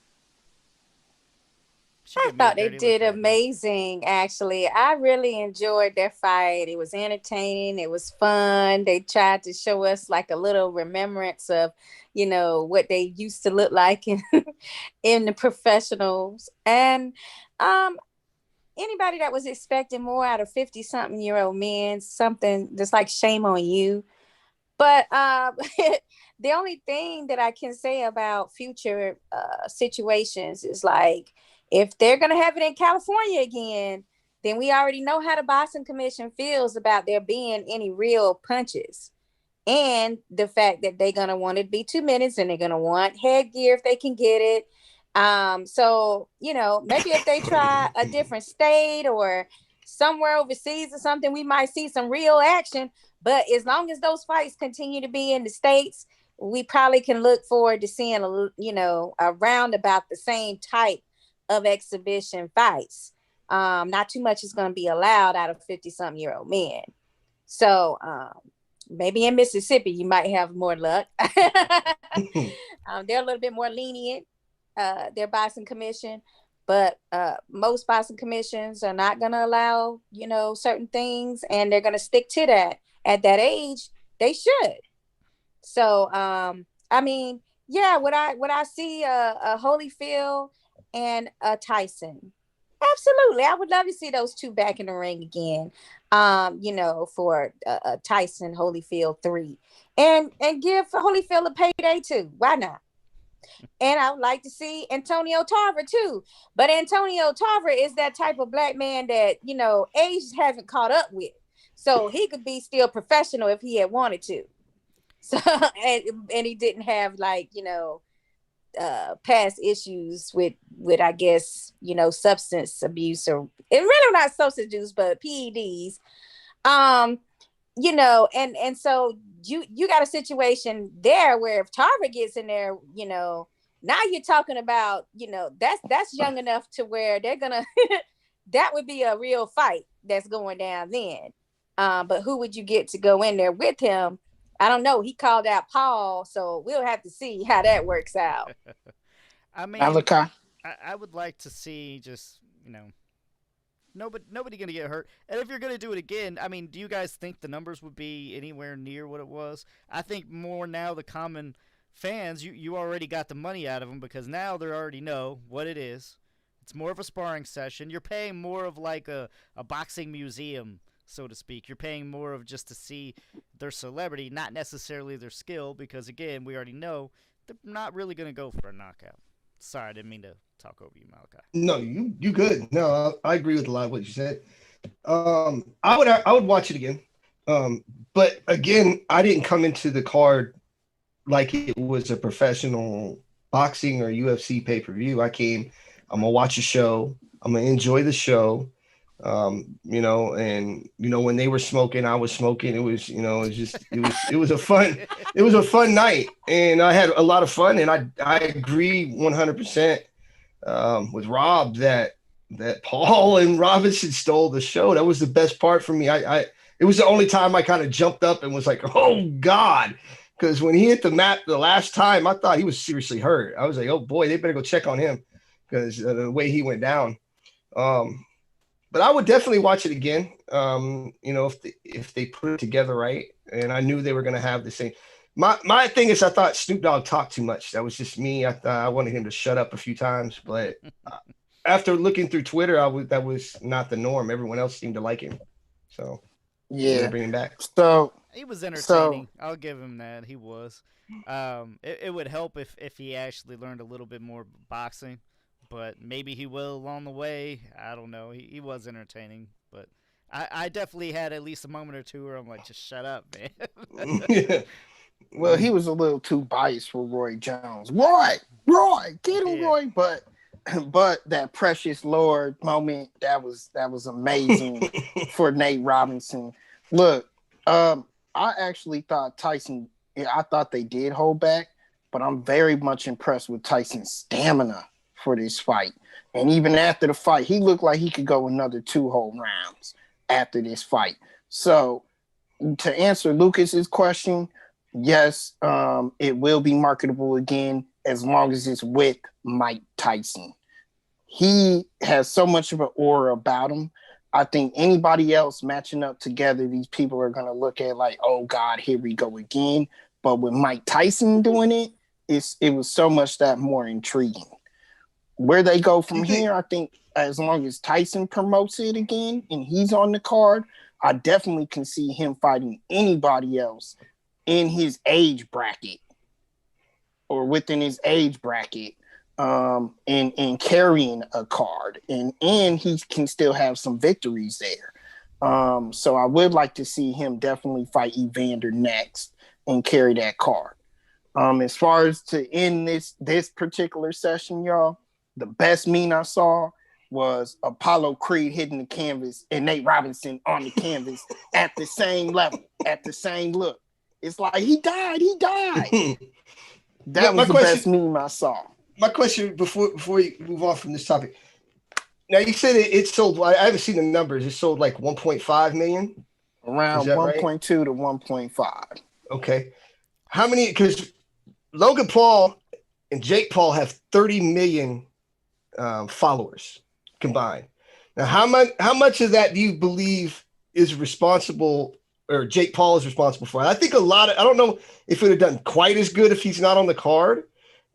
I thought they did amazing, actually. I really enjoyed their fight. It was entertaining. It was fun. They tried to show us like a little remembrance of, what they used to look like in the professionals. And anybody that was expecting more out of 50-something-year-old men, something that's like shame on you. But the only thing that I can say about future situations is like, if they're going to have it in California again, then we already know how the Boxing Commission feels about there being any real punches. And the fact that they're going to want it to be 2 minutes and they're going to want headgear if they can get it. So, maybe if they try a different state or somewhere overseas or something, we might see some real action. But as long as those fights continue to be in the States, we probably can look forward to seeing, around about the same type of exhibition fights. Not too much is going to be allowed out of 50-something-year-old men. So maybe in Mississippi, you might have more luck. They're a little bit more lenient, their boxing commission. But most boxing commissions are not going to allow, certain things, and they're going to stick to that. At that age, they should. So, I mean, yeah, would I see a Holyfield and a Tyson? Absolutely. I would love to see those two back in the ring again, for Tyson Holyfield 3. And give Holyfield a payday too. Why not? And I would like to see Antonio Tarver too. But Antonio Tarver is that type of black man that, age haven't caught up with. So he could be still professional if he had wanted to. So, and he didn't have past issues with I guess substance abuse, or it really not substance abuse but PEDs. um and so you got a situation there where if Tarver gets in there, now you're talking about, that's young enough to where they're gonna that would be a real fight that's going down then. But who would you get to go in there with him? I don't know. He called out Paul, so we'll have to see how that works out. I mean, Malachi. I would like to see just nobody gonna get hurt. And if you're gonna do it again, I mean, do you guys think the numbers would be anywhere near what it was? I think more now the common fans, you already got the money out of them because now they already know what it is. It's more of a sparring session. You're paying more of like a boxing museum, so to speak. You're paying more of just to see their celebrity, not necessarily their skill, because again, we already know they're not really gonna go for a knockout. Sorry, I didn't mean to talk over you, Malachi. No, you good. No, I agree with a lot of what you said. I would watch it again. But again, I didn't come into the card like it was a professional boxing or UFC pay-per-view. I'm gonna watch a show. I'm gonna enjoy the show. And when they were smoking, I was smoking. It was, it was a fun night, and I had a lot of fun. And I agree 100% with Rob that Paul and Robinson stole the show. That was the best part for me. It was the only time I kind of jumped up and was like, oh God. Because when he hit the mat the last time, I thought he was seriously hurt. I was like, oh boy, they better go check on him because the way he went down. But I would definitely watch it again. If they put it together right, and I knew they were going to have the same. My thing is, I thought Snoop Dogg talked too much. That was just me. I thought I wanted him to shut up a few times, but after looking through Twitter, that was not the norm. Everyone else seemed to like him, so Yeah. bring him back. So He was entertaining. I'll give him that. He was. It would help if he actually learned a little bit more boxing, but maybe he will along the way. I don't know. He was entertaining, but I definitely had at least a moment or two where I'm like, just shut up, man. Yeah. well, he was a little too biased for Roy Jones. Roy, get him, Yeah. Roy. But that precious Lord moment, that was amazing for Nate Robinson. Look, I actually thought Tyson. I thought they did hold back, but I'm very much impressed with Tyson's stamina for this fight. And even after the fight, he looked like he could go another 2 whole rounds after this fight. So, to answer Lucas's question, yes, it will be marketable again as long as it's with Mike Tyson. He has so much of an aura about him. I think anybody else matching up together, these people are going to look at like, oh God, here we go again. But with Mike Tyson doing it, it was so much that more intriguing. Where they go from here, I think as long as Tyson promotes it again and he's on the card, I definitely can see him fighting anybody else in his age bracket or within his age bracket, and carrying a card, and he can still have some victories there. So I would like to see him definitely fight Evander next and carry that card. As far as to end this particular session, y'all, the best meme I saw was Apollo Creed hitting the canvas and Nate Robinson on the canvas at the same level, at the same look. It's like he died. That was the best meme I saw. My question before you move on from this topic. Now you said it sold. I haven't seen the numbers. It sold like 1.5 million. Around 1.2 right? to 1.5. Okay. How many? Because Logan Paul and Jake Paul have 30 million followers combined. Now, how much of that do you believe is responsible, or Jake Paul is responsible for? I think I don't know if it would have done quite as good if he's not on the card,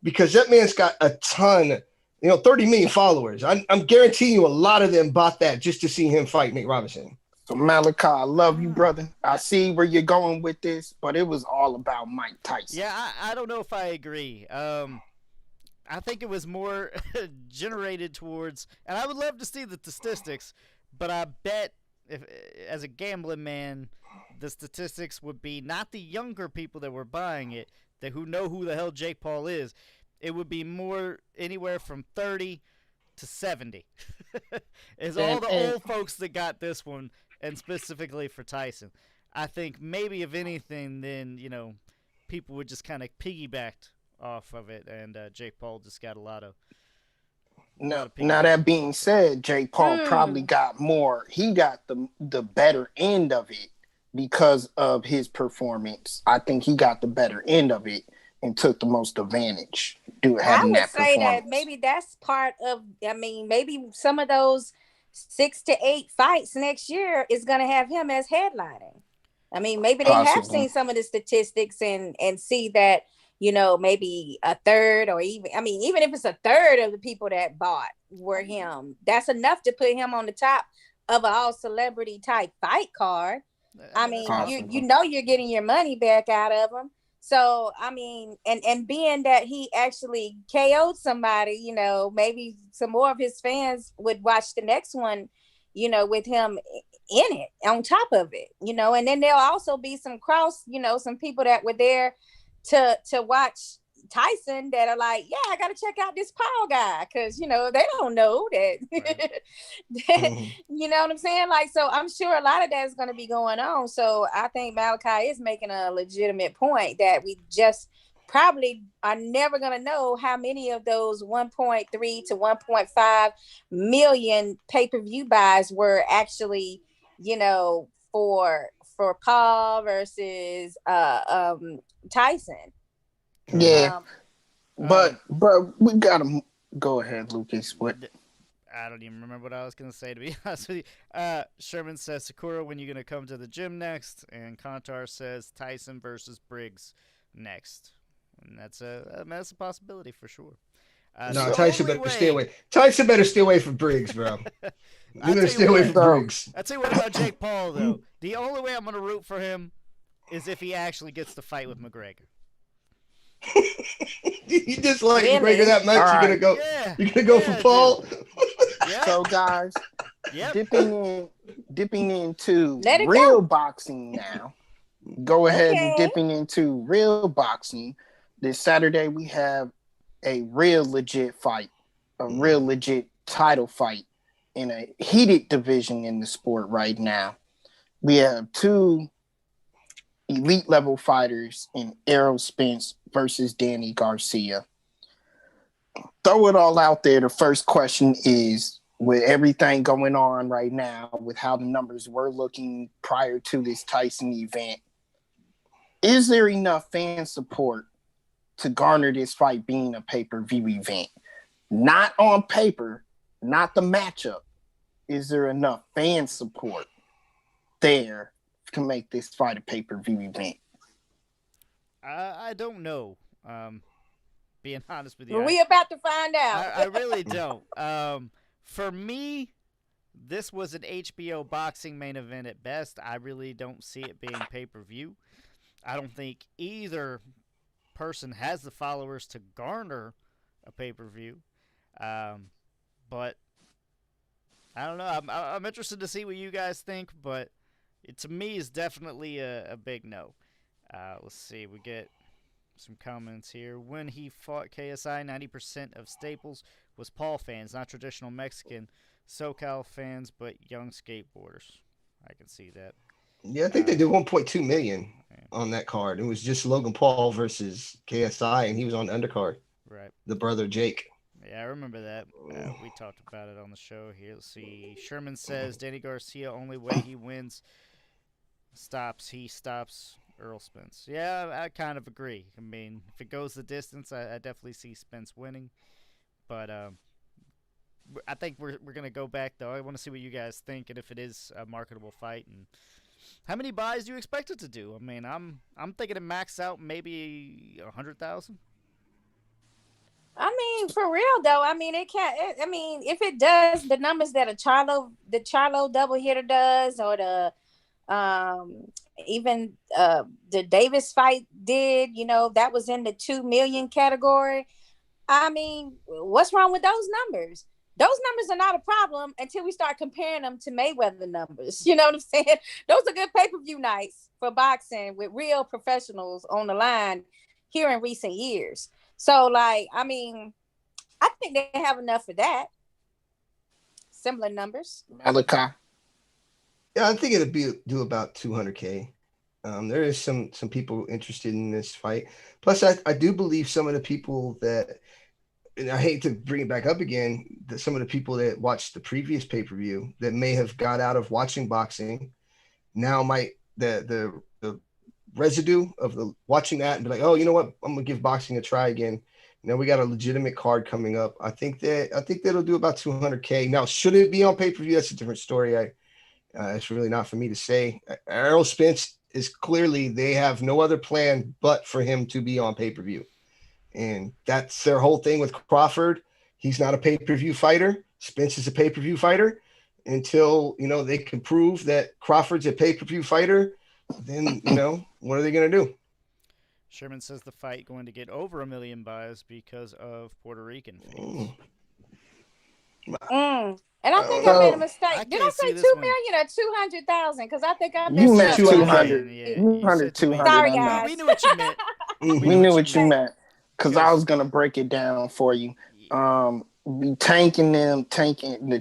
because that man's got a ton, 30 million followers. I'm guaranteeing you a lot of them bought that just to see him fight Nate Robinson. So Malachi, I love you, brother. I see where you're going with this, but it was all about Mike Tyson. Yeah, I don't know if I agree. I think it was more generated towards, and I would love to see the statistics, but I bet if, as a gambling man, the statistics would be not the younger people that were buying it, who know who the hell Jake Paul is. it would be more anywhere from 30 to 70. It's all And the and old folks that got this one, and specifically for Tyson. I think maybe if anything, then people would just kind of piggybacked off of it, and Jake Paul just got a lot now, of now piggyback. that being said, Jake Paul probably Hmm. got more. He got the better end of it because of his performance. I think he got the better end of it and took the most advantage due to I having would that say that performance. maybe that's part of, I mean, maybe some of those 6 to 8 fights next year is going to have him as headlining. I mean, maybe they have Possibly. seen some of the statistics and see that, maybe a third, or even, I mean, even if it's a third of the people that bought were him, that's enough to put him on the top of an all celebrity type fight card. I I mean, that's mean, you possible. you Possibly. know you're getting your money back out of him. So I mean, and being that he actually KO'd somebody, maybe some more of his fans would watch the next one, with him in it on top of it, and then there'll also be some some people that were there to watch Tyson that are like, yeah, I gotta check out this Paul guy, because they don't know that, Right. Mhm. you know what I'm saying? Like, so I'm sure a lot of that is going to be going on. So I think Malachi is making a legitimate point that we just probably are never going to know how many of those 1.3 to 1.5 million pay-per-view buys were actually, for Paul versus Tyson. True. Yeah, Um, Um, but we gotta go ahead, Lucas. What? I don't even remember what I was gonna say, to be honest with you. Sherman says, Sakura, when you gonna come to the gym next? And Kantar says Tyson versus Briggs next. And that's a possibility for sure. No, The So, Tyson only better stay way away. Tyson better stay away from Briggs, bro. You I'll better tell you stay away what. from so Briggs. I'll tell you what about Jake Paul though. The only way I'm gonna root for him is if he actually gets to fight with McGregor. You just like McGregor really? that all much? right. Yeah, You're gonna go for yeah, dude. Paul? Yep, So guys, yep. dipping into Let it real go. boxing now. Go ahead and Okay. dipping into real boxing. This Saturday we have a real legit fight, a real legit title fight in a heated division in the sport right now. We have two elite level fighters in Errol Spence versus Danny Garcia. Throw it all out there. The first question is, with everything going on right now, with how the numbers were looking prior to this Tyson event, is there enough fan support to garner this fight being a pay-per-view event? Not on paper, not the matchup. Is there enough fan support there to make this fight a pay-per-view event? I don't know. Being honest with you, We about to find out. I really don't. For me, this was an HBO boxing main event at best. I really don't see it being pay per view. I don't think either person has the followers to garner a pay per view. But I don't know. I'm interested to see what you guys think, but to me, is definitely a big no. Let's see. We get some comments here. When he fought KSI, 90% of Staples was Paul fans, not traditional Mexican SoCal fans, but young skateboarders. I can see that. Yeah, I think they Uh, did 1.2 million yeah, on that card. It was just Logan Paul versus KSI, and he was on the undercard. right. The brother Jake. Yeah, I remember that. We talked about it on the show here. Let's see. Sherman says Danny Garcia, only way he wins he stops Earl Spence. Yeah, I kind of agree. I mean, if it goes the distance, I definitely see Spence winning. But I think we're gonna go back though. I want to see what you guys think and if it is a marketable fight and how many buys do you expect it to do. I mean, I'm thinking it max out maybe 100,000. I mean, for real though. I mean, it can't. I mean, if it does the numbers that the Charlo double hitter does, or the even the Davis fight did, that was in the 2 million category. I mean, what's wrong with those numbers? Those numbers are not a problem until we start comparing them to Mayweather numbers. You know what I'm saying? Those are good pay-per-view nights for boxing with real professionals on the line here in recent years. So, like, I mean, I think they have enough for that. Similar numbers. Malachi. Yeah, I think it'd be do about 200K. There is some people interested in this fight. Plus, I do believe some of the people that, and I hate to bring it back up again, that some of the people that watched the previous pay-per-view that may have got out of watching boxing now might the residue of the watching that and be like, oh, you know what, I'm gonna give boxing a try again. Now we got a legitimate card coming up. I think that'll do about 200K. Now, should it be on pay-per-view? That's a different story. It's really not for me to say. Errol Spence is clearly, they have no other plan but for him to be on pay-per-view. And that's their whole thing with Crawford. He's not a pay-per-view fighter. Spence is a pay-per-view fighter. Until, they can prove that Crawford's a pay-per-view fighter, then, what are they going to do? Sherman says the fight going to get over 1 million buys because of Puerto Rican fans. And I think I made a mistake. Did I say 2 one. million or 200,000? Because I think I You messed meant up. 200. Yeah, You heard 200. Sorry, guys. We knew what you meant. We knew what you meant. Because I was going to break it down for you. Tanking the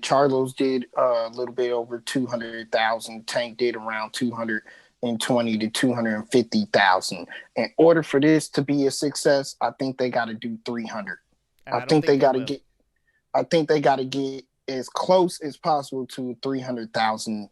Charlos did a little bit over 200,000. Tank did around 220 to 250,000. In order for this to be a success, I think they got to do 300. I think they got to get as close as possible to 300,000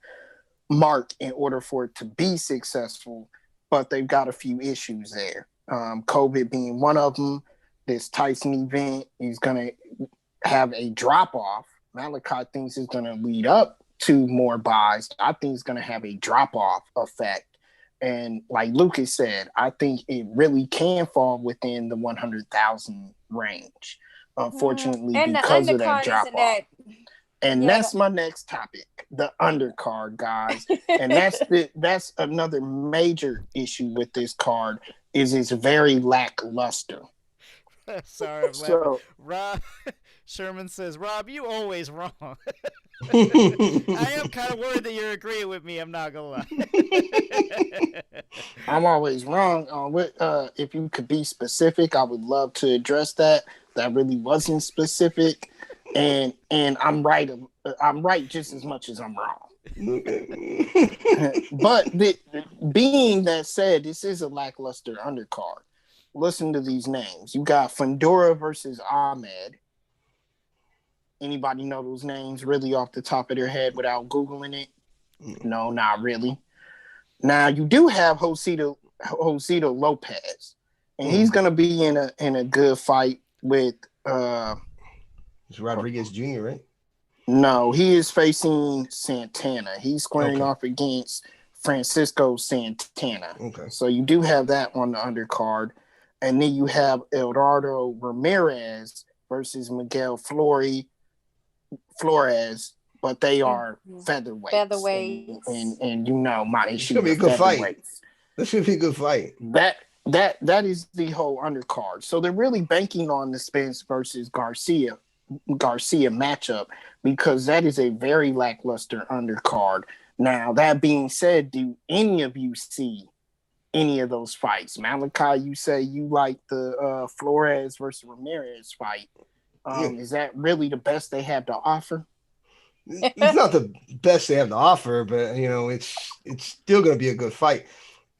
mark in order for it to be successful. But they've got a few issues there. COVID being one of them. This Tyson event is going to have a drop-off. Malachi thinks it's going to lead up to more buys. I think it's going to have a drop-off effect. And like Lucas said, I think it really can fall within the 100,000 range. Unfortunately, and because of that drop-off. That's my next topic, the undercard, guys. And that's another major issue with this card is it's very lackluster. Sorry, I'm laughing. Rob Sherman says, Rob, you always wrong. I am kind of worried that you're agreeing with me. I'm not gonna lie. I'm always wrong. If you could be specific, I would love to address that. That really wasn't specific, and I'm right. I'm right just as much as I'm wrong. But being that said, this is a lackluster undercard. Listen to these names. You got Fundora versus Ahmed. Anybody know those names really off the top of their head without Googling it? No, not really. Now, you do have Josito Lopez, and he's going to be in a good fight with... It's Rodriguez Jr., right? No, he is facing Santana. He's squaring off against Francisco Santana. Okay. So you do have that on the undercard. And then you have Eduardo Ramirez versus Miguel Flores, but they are featherweights. And my issue with featherweights. This should be a good fight. That is the whole undercard. So they're really banking on the Spence versus Garcia matchup because that is a very lackluster undercard. Now, that being said, do any of you see any of those fights? Malachi, you say you like the Flores versus Ramirez fight. Is that really the best they have to offer? It's not the best they have to offer, but it's still going to be a good fight.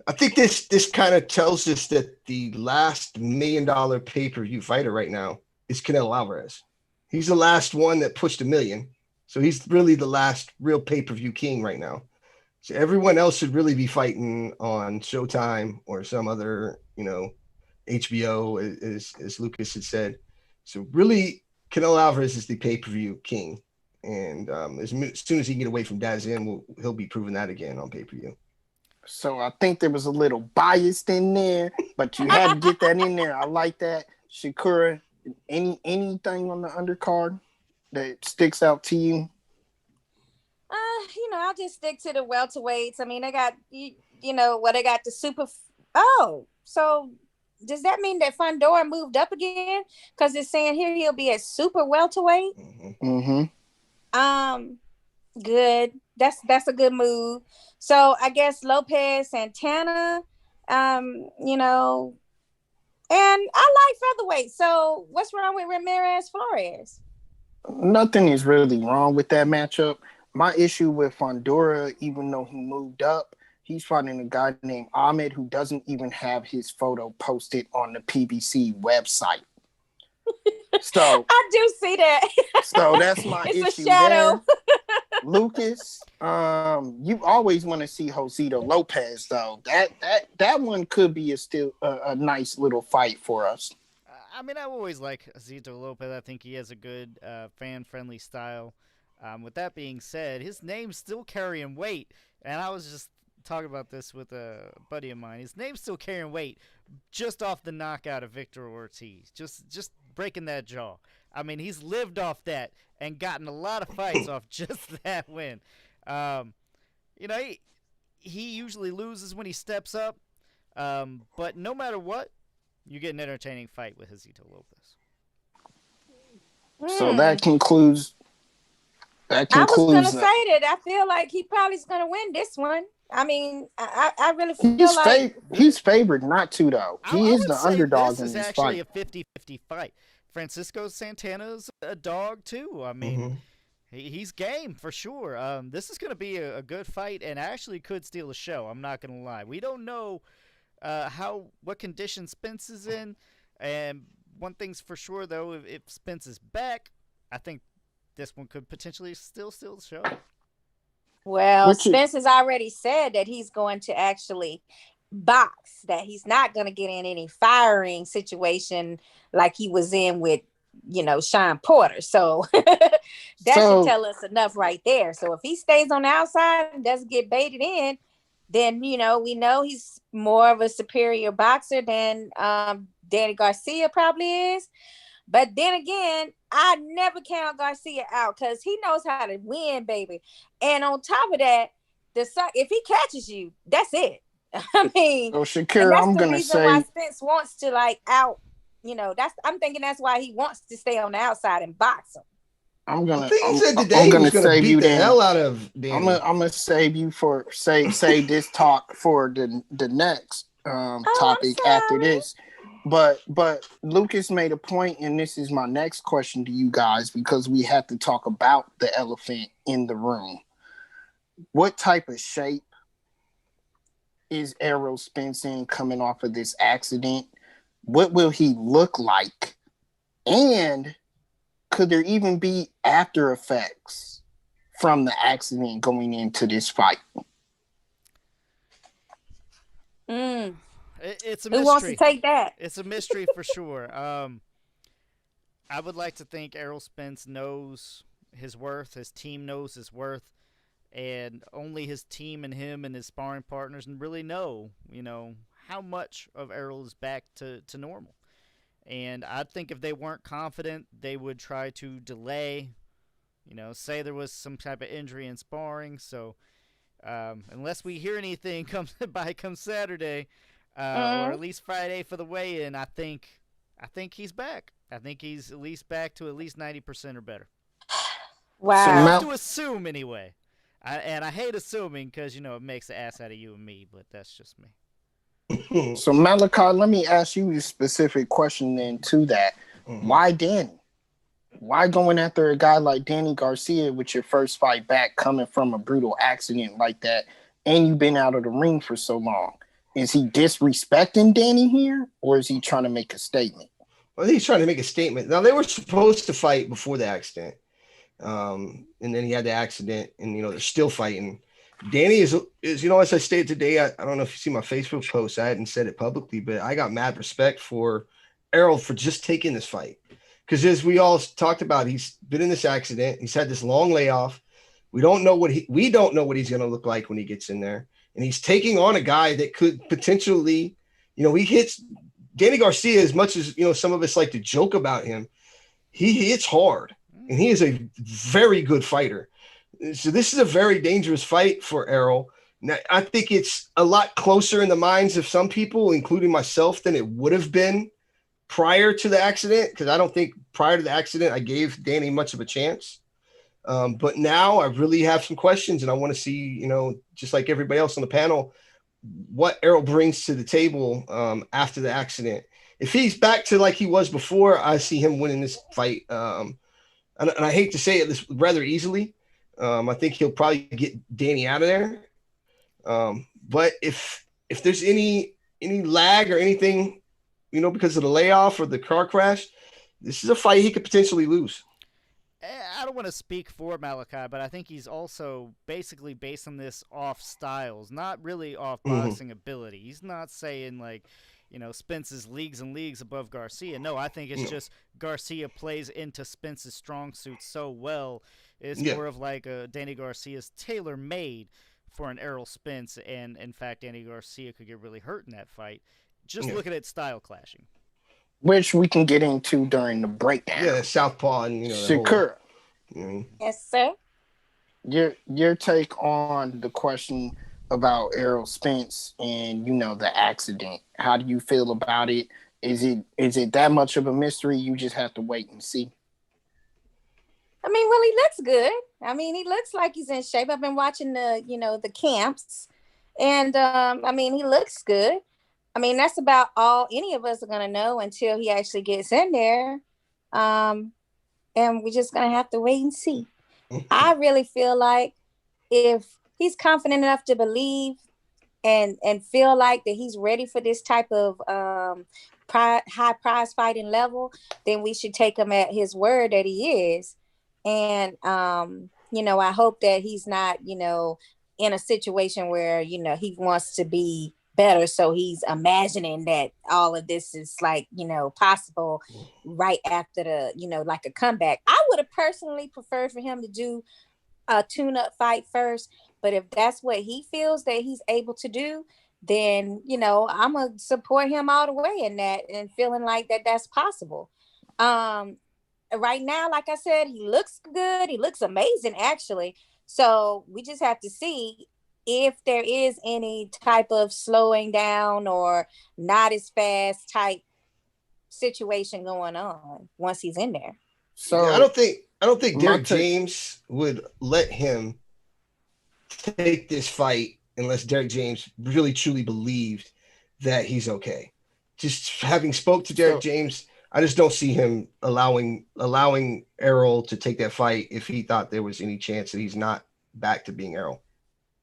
I think this kind of tells us that the last $1 million pay-per-view fighter right now is Canelo Alvarez. He's the last one that pushed $1 million, so he's really the last real pay-per-view king right now. So everyone else should really be fighting on Showtime or some other, HBO, as Lucas had said. So really, Canelo Alvarez is the pay-per-view king. And as soon as he can get away from DAZN, he'll be proving that again on pay-per-view. So I think there was a little biased in there, but you had to get that in there. I like that. Shakura, anything on the undercard that sticks out to you? I'll just stick to the welterweights. I mean, they got, they got the super. Oh, so does that mean that Fundora moved up again? Because it's saying here he'll be at super welterweight. Mm-hmm. Good. That's a good move. So I guess Lopez Santana, And I like featherweight. So what's wrong with Ramirez Flores? Nothing is really wrong with that matchup. My issue with Fondura, even though he moved up, he's fighting a guy named Ahmed who doesn't even have his photo posted on the PBC website. So, I do see that. so that's my It's a issue shadow. there. Lucas, you always want to see Josito Lopez though. That one could be a nice little fight for us. I mean, I always like Zito Lopez. I think he has a good fan-friendly style. With that being said, his name's still carrying weight, and I was just talking about this with a buddy of mine. His name's still carrying weight just off the knockout of Victor Ortiz, just breaking that jaw. I mean, he's lived off that and gotten a lot of fights off just that win. Um, he usually loses when he steps up, but no matter what, you get an entertaining fight with Josito Lopez. So that concludes. That I was concludes. gonna say that I feel like he probably is gonna win this one. I mean, I really feel He's like he's favored not to though. I He is would the say underdog this in is this actually fight. a 50-50 fight. Francisco Santana's a dog too. I mean, he's game for sure. This is going to be a good fight and actually could steal a show. I'm not going to lie. We don't know what condition Spence is in, and one thing's for sure though, if Spence is back, I think this one could potentially still steal the show. well, Which is, Spence has already said that he's going to actually box, that he's not going to get in any firing situation like he was in with, Sean Porter. So that should so tell us enough right there. So if he stays on the outside and doesn't get baited in, then, we know he's more of a superior boxer than Danny Garcia probably is. But then again, I never count Garcia out because he knows how to win, baby. And on top of that, if he catches you, that's it. I mean, so and Shakira, that's I'm the gonna reason why say Spence wants to out. I'm thinking that's why he wants to stay on the outside and box him. I think he said today I'm he was gonna going to save beat you the then. hell out of Danny. I'm gonna save you for save this talk for the next topic after this. But Lucas made a point, and this is my next question to you guys because we have to talk about the elephant in the room. What type of shape is Errol Spence in coming off of this accident? What will he look like? And could there even be after effects from the accident going into this fight? It's a Who mystery. wants to take that? It's a mystery for sure. I would like to think Errol Spence knows his worth. His team knows his worth. And only his team and him and his sparring partners really know, how much of Errol is back to normal. And I think if they weren't confident, they would try to delay, say there was some type of injury in sparring. So unless we hear anything come Saturday, or at least Friday for the weigh-in, I think he's back. I think he's at least back to at least 90% or better. Wow. I have to assume anyway. I hate assuming because, it makes the ass out of you and me, but that's just me. So Malachi, let me ask you a specific question then to that. Why Danny? Why going after a guy like Danny Garcia with your first fight back coming from a brutal accident like that and you've been out of the ring for so long? Is he disrespecting Danny here or is he trying to make a statement? Well, he's trying to make a statement. Now, they were supposed to fight before the accident. And then he had the accident and, they're still fighting. Danny is as I stated today, I don't know if you see my Facebook post. I hadn't said it publicly, but I got mad respect for Errol for just taking this fight. Because as we all talked about, he's been in this accident. He's had this long layoff. We don't know what he's going to look like when he gets in there. And he's taking on a guy that could potentially, he hits Danny Garcia as much as, some of us like to joke about him. He hits hard and he is a very good fighter. So this is a very dangerous fight for Errol. Now, I think it's a lot closer in the minds of some people, including myself, than it would have been prior to the accident. Because I don't think prior to the accident, I gave Danny much of a chance. But now I really have some questions and I want to see, just like everybody else on the panel, what Errol brings to the table after the accident. if he's back to like he was before, I see him winning this fight. And I hate to say it this rather easily. I think he'll probably get Danny out of there. But if there's any lag or anything, because of the layoff or the car crash, this is a fight he could potentially lose. I don't want to speak for Malachi, but I think he's also basically based on this off styles, not really off boxing ability. He's not saying like, Spence is leagues and leagues above Garcia. No, I think it's just Garcia plays into Spence's strong suit so well. It's more of like Danny Garcia's tailor made for an Errol Spence, and in fact, Danny Garcia could get really hurt in that fight. Just looking at style clashing, which we can get into during the breakdown. Yeah, Southpaw and Shakur. Yes, sir. Your take on the question about Errol Spence and the accident. How do you feel about it? Is it that much of a mystery? You just have to wait and see. I mean, well, he looks good. I mean, he looks like he's in shape. I've been watching the camps, and I mean, he looks good. I mean, that's about all any of us are gonna know until he actually gets in there, and we're just gonna have to wait and see. I really feel like if he's confident enough to believe and feel like that he's ready for this type of high prize fighting level, then we should take him at his word that he is. And, I hope that he's not, in a situation where, he wants to be better. So he's imagining that all of this is like, possible right after the, like a comeback. I would have personally preferred for him to do a tune-up fight first. But if that's what he feels that he's able to do, then, I'm going to support him all the way in that and feeling like that's possible. Right now, like I said, he looks good. He looks amazing, actually. So we just have to see if there is any type of slowing down or not as fast type situation going on once he's in there. So I don't think Derek James would let him take this fight unless Derek James really truly believed that he's okay. Just having spoke to Derek James, I just don't see him allowing Errol to take that fight if he thought there was any chance that he's not back to being Errol.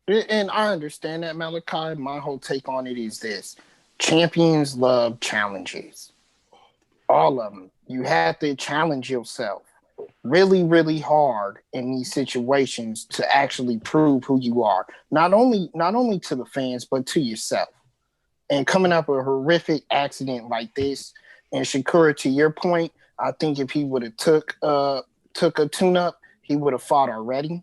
And I understand that, Malachi. My whole take on it is this. Champions love challenges. All of them. You have to challenge yourself really, really hard in these situations to actually prove who you are. Not only to the fans, but to yourself. And coming up with a horrific accident like this, and Shakur, to your point, I think if he would have took a tune-up, he would have fought already.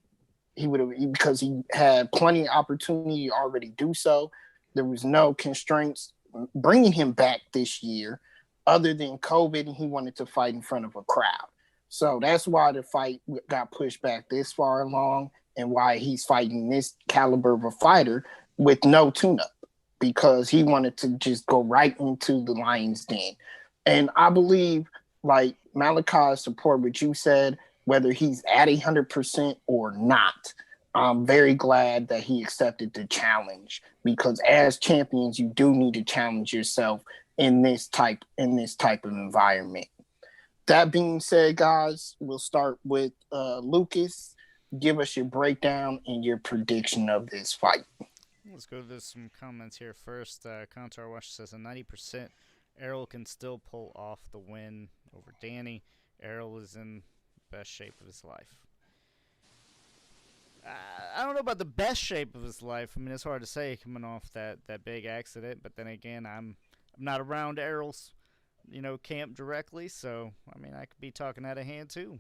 He would have, because he had plenty of opportunity to already do so. There was no constraints bringing him back this year, other than COVID, and he wanted to fight in front of a crowd. So that's why the fight got pushed back this far along, and why he's fighting this caliber of a fighter with no tune-up, because he wanted to just go right into the lion's den. And I believe, like Malachi, support what you said, whether he's at 100% or not. I'm very glad that he accepted the challenge, because as champions, you do need to challenge yourself in this type of environment. That being said, guys, we'll start with Lucas. Give us your breakdown and your prediction of this fight. Let's go to some comments here first. Contour Wash says a 90% Errol can still pull off the win over Danny. Errol is in the best shape of his life. I don't know about the best shape of his life. I mean, it's hard to say coming off that big accident. But then again, I'm not around Errol's, camp directly. So, I mean, I could be talking out of hand too.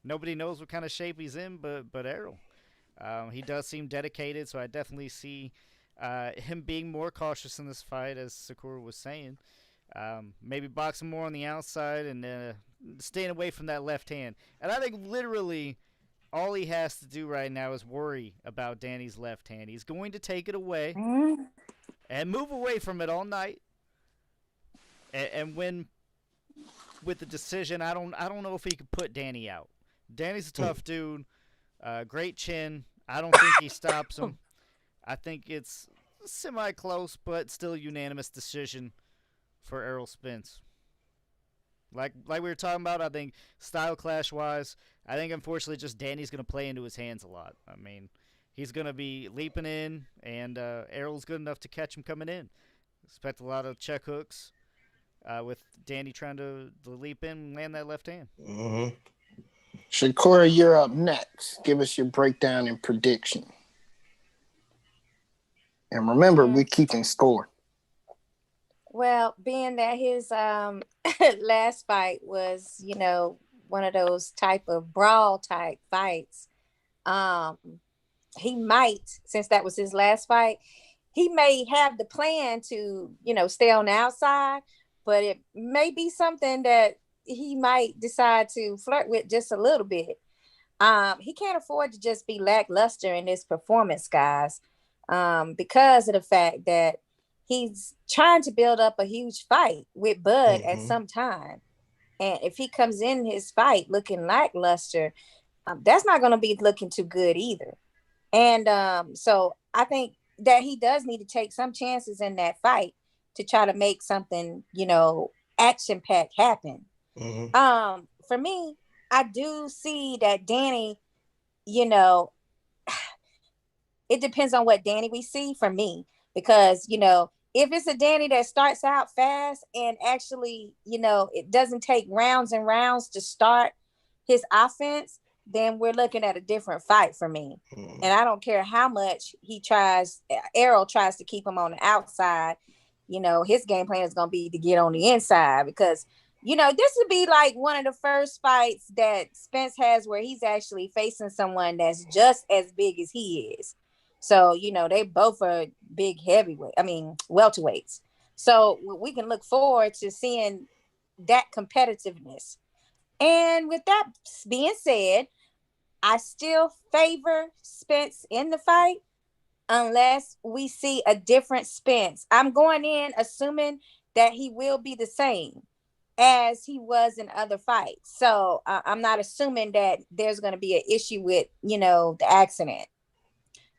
Nobody knows what kind of shape he's in, but Errol. He does seem dedicated, so I definitely see him being more cautious in this fight, as Sakura was saying. Maybe boxing more on the outside and staying away from that left hand. And I think literally all he has to do right now is worry about Danny's left hand. He's going to take it away and move away from it all night and win with the decision. I don't know if he could put Danny out. Danny's a tough dude. Great chin. I don't think he stops him. I think it's semi-close, but still unanimous decision for Errol Spence. Like we were talking about, I think style clash wise, I think unfortunately just Danny's going to play into his hands a lot. I mean, he's going to be leaping in, and Errol's good enough to catch him coming in. Expect a lot of check hooks with Danny trying to leap in and land that left hand. Mm-hmm. Shakura, you're up next. Give us your breakdown and prediction. And remember, we're keeping score. Well, being that his last fight was, one of those type of brawl type fights, he might, since that was his last fight, he may have the plan to, stay on the outside, but it may be something that he might decide to flirt with just a little bit. He can't afford to just be lackluster in this performance, guys, because of the fact that he's trying to build up a huge fight with Bud at some time. And if he comes in his fight looking lackluster, that's not going to be looking too good either. And so I think that he does need to take some chances in that fight to try to make something, action-packed happen. For me, I do see that Danny, it depends on what Danny we see for me. Because, if it's a Danny that starts out fast and actually, it doesn't take rounds and rounds to start his offense, then we're looking at a different fight for me. And I don't care how much Errol tries to keep him on the outside. His game plan is going to be to get on the inside because, this would be like one of the first fights that Spence has where he's actually facing someone that's just as big as he is. So, they both are big welterweights. So we can look forward to seeing that competitiveness. And with that being said, I still favor Spence in the fight unless we see a different Spence. I'm going in assuming that he will be the same as he was in other fights. So I'm not assuming that there's going to be an issue with, the accident.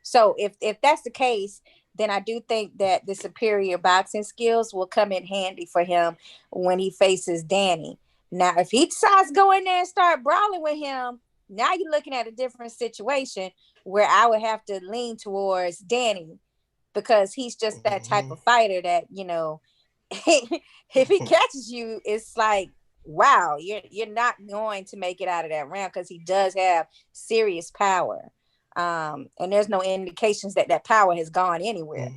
So if that's the case, then I do think that the superior boxing skills will come in handy for him when he faces Danny. Now, if he decides to go in there and start brawling with him, now you're looking at a different situation where I would have to lean towards Danny because he's just that type of fighter that, if he catches you, it's like, wow, you're not going to make it out of that round because he does have serious power. And there's no indications that power has gone anywhere.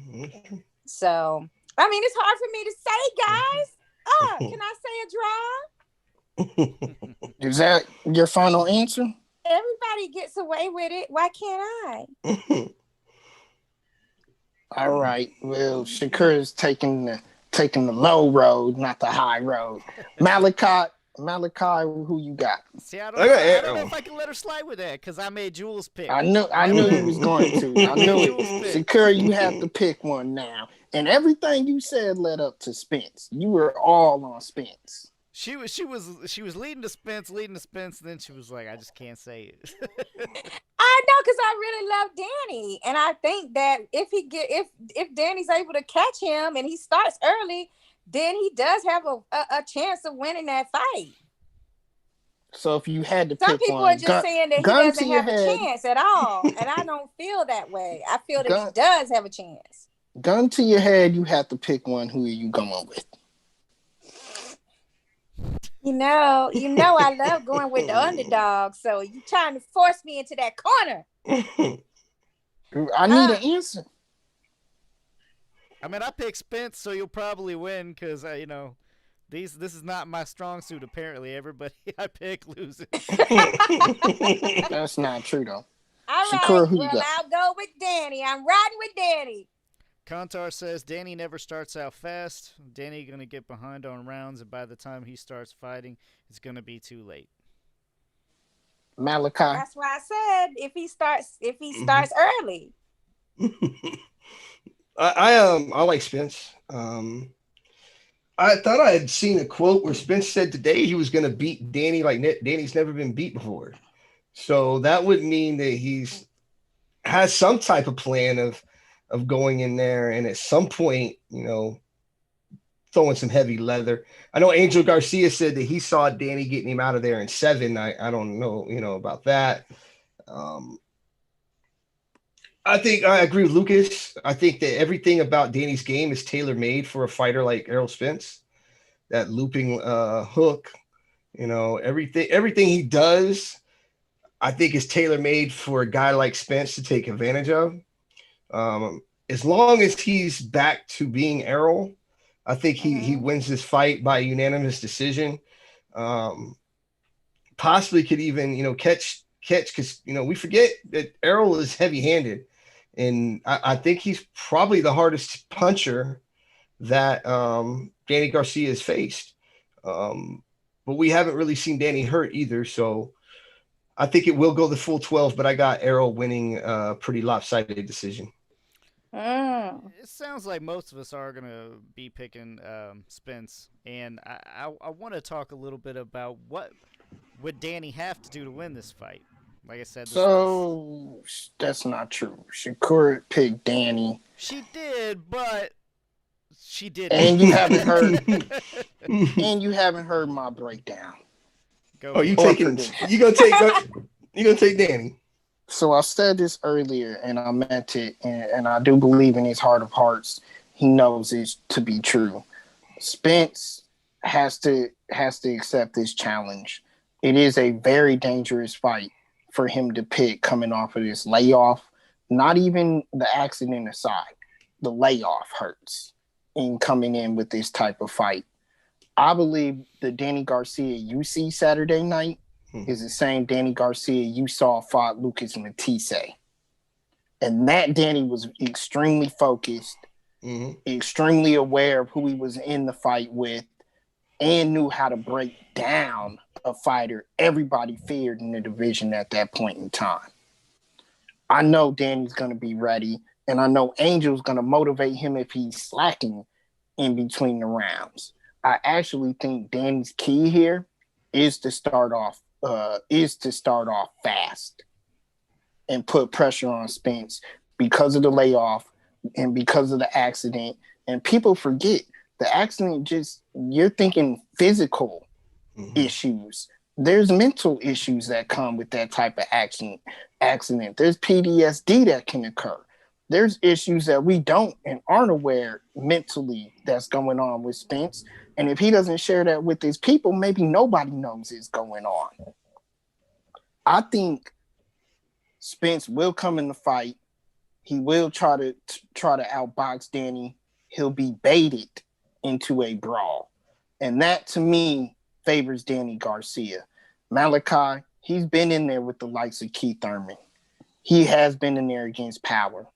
So, it's hard for me to say, guys. Can I say a draw? Is that your final answer? Everybody gets away with it. Why can't I? All right. Well, Shakur is taking the low road, not the high road. Malachi, who you got? See, I don't know if I can let her slide with that because I made Jules pick. I knew he was going to. I knew it. Shakur, you have to pick one now. And everything you said led up to Spence. You were all on Spence. She was leading to Spence, and then she was like, I just can't say it. I know, because I really love Danny, and I think that if Danny's able to catch him and he starts early, then he does have a chance of winning that fight. So if you had to pick one, some people are just saying that he doesn't have a chance at all, and I don't feel that way. I feel that he does have a chance. Gun to your head, you have to pick one. Who are you going with? I love going with the underdog. So you trying to force me into that corner? I need an answer. I picked Spence, so you'll probably win because this is not my strong suit. Apparently, everybody I pick loses. That's not true though. All Shakur, right, I'll go with Danny. I'm riding with Danny. Kantar says Danny never starts out fast. Danny gonna get behind on rounds, and by the time he starts fighting, it's gonna be too late. Malachi. That's why I said if he starts early. I like Spence. I thought I had seen a quote where Spence said today he was gonna beat Danny like Danny's never been beat before. So that would mean that he's has some type of plan of going in there and at some point, throwing some heavy leather. I know Angel Garcia said that he saw Danny getting him out of there in 7. I don't know, about that. Um, I think I agree with Lucas. I think that everything about Danny's game is tailor made for a fighter like Errol Spence. That looping hook, everything he does, I think is tailor made for a guy like Spence to take advantage of. As long as he's back to being Errol, I think he wins this fight by unanimous decision. Um, Possibly could even catch because we forget that Errol is heavy handed, and I think he's probably the hardest puncher that Danny Garcia has faced. But we haven't really seen Danny hurt either, so I think it will go the full 12. But I got Errol winning a pretty lopsided decision. It sounds like most of us are going to be picking Spence, and I want to talk a little bit about what would Danny have to do to win this fight. Like I said, So that's not true. Shakur picked Danny. She did, but she didn't. And you haven't heard. And you haven't heard my breakdown. You gonna take Danny? So I said this earlier, and I meant it, and I do believe in his heart of hearts, he knows it to be true. Spence has to accept this challenge. It is a very dangerous fight for him to pick coming off of this layoff. Not even the accident aside, the layoff hurts in coming in with this type of fight. I believe the Danny Garcia you see Saturday night is the same Danny Garcia you saw fought Lucas Matisse. And that Danny was extremely focused, extremely aware of who he was in the fight with, and knew how to break down a fighter everybody feared in the division at that point in time. I know Danny's going to be ready, and I know Angel's going to motivate him if he's slacking in between the rounds. I actually think Danny's key here is to start off fast and put pressure on Spence because of the layoff and because of the accident. And people forget the accident, you're thinking physical issues. There's mental issues that come with that type of accident. There's PTSD that can occur. There's issues that we don't and aren't aware mentally that's going on with Spence. And if he doesn't share that with his people, maybe nobody knows it's going on. I think Spence will come in the fight. He will try to outbox Danny. He'll be baited into a brawl. And that, to me, favors Danny Garcia. Malachi, he's been in there with the likes of Keith Thurman. He has been in there against Power.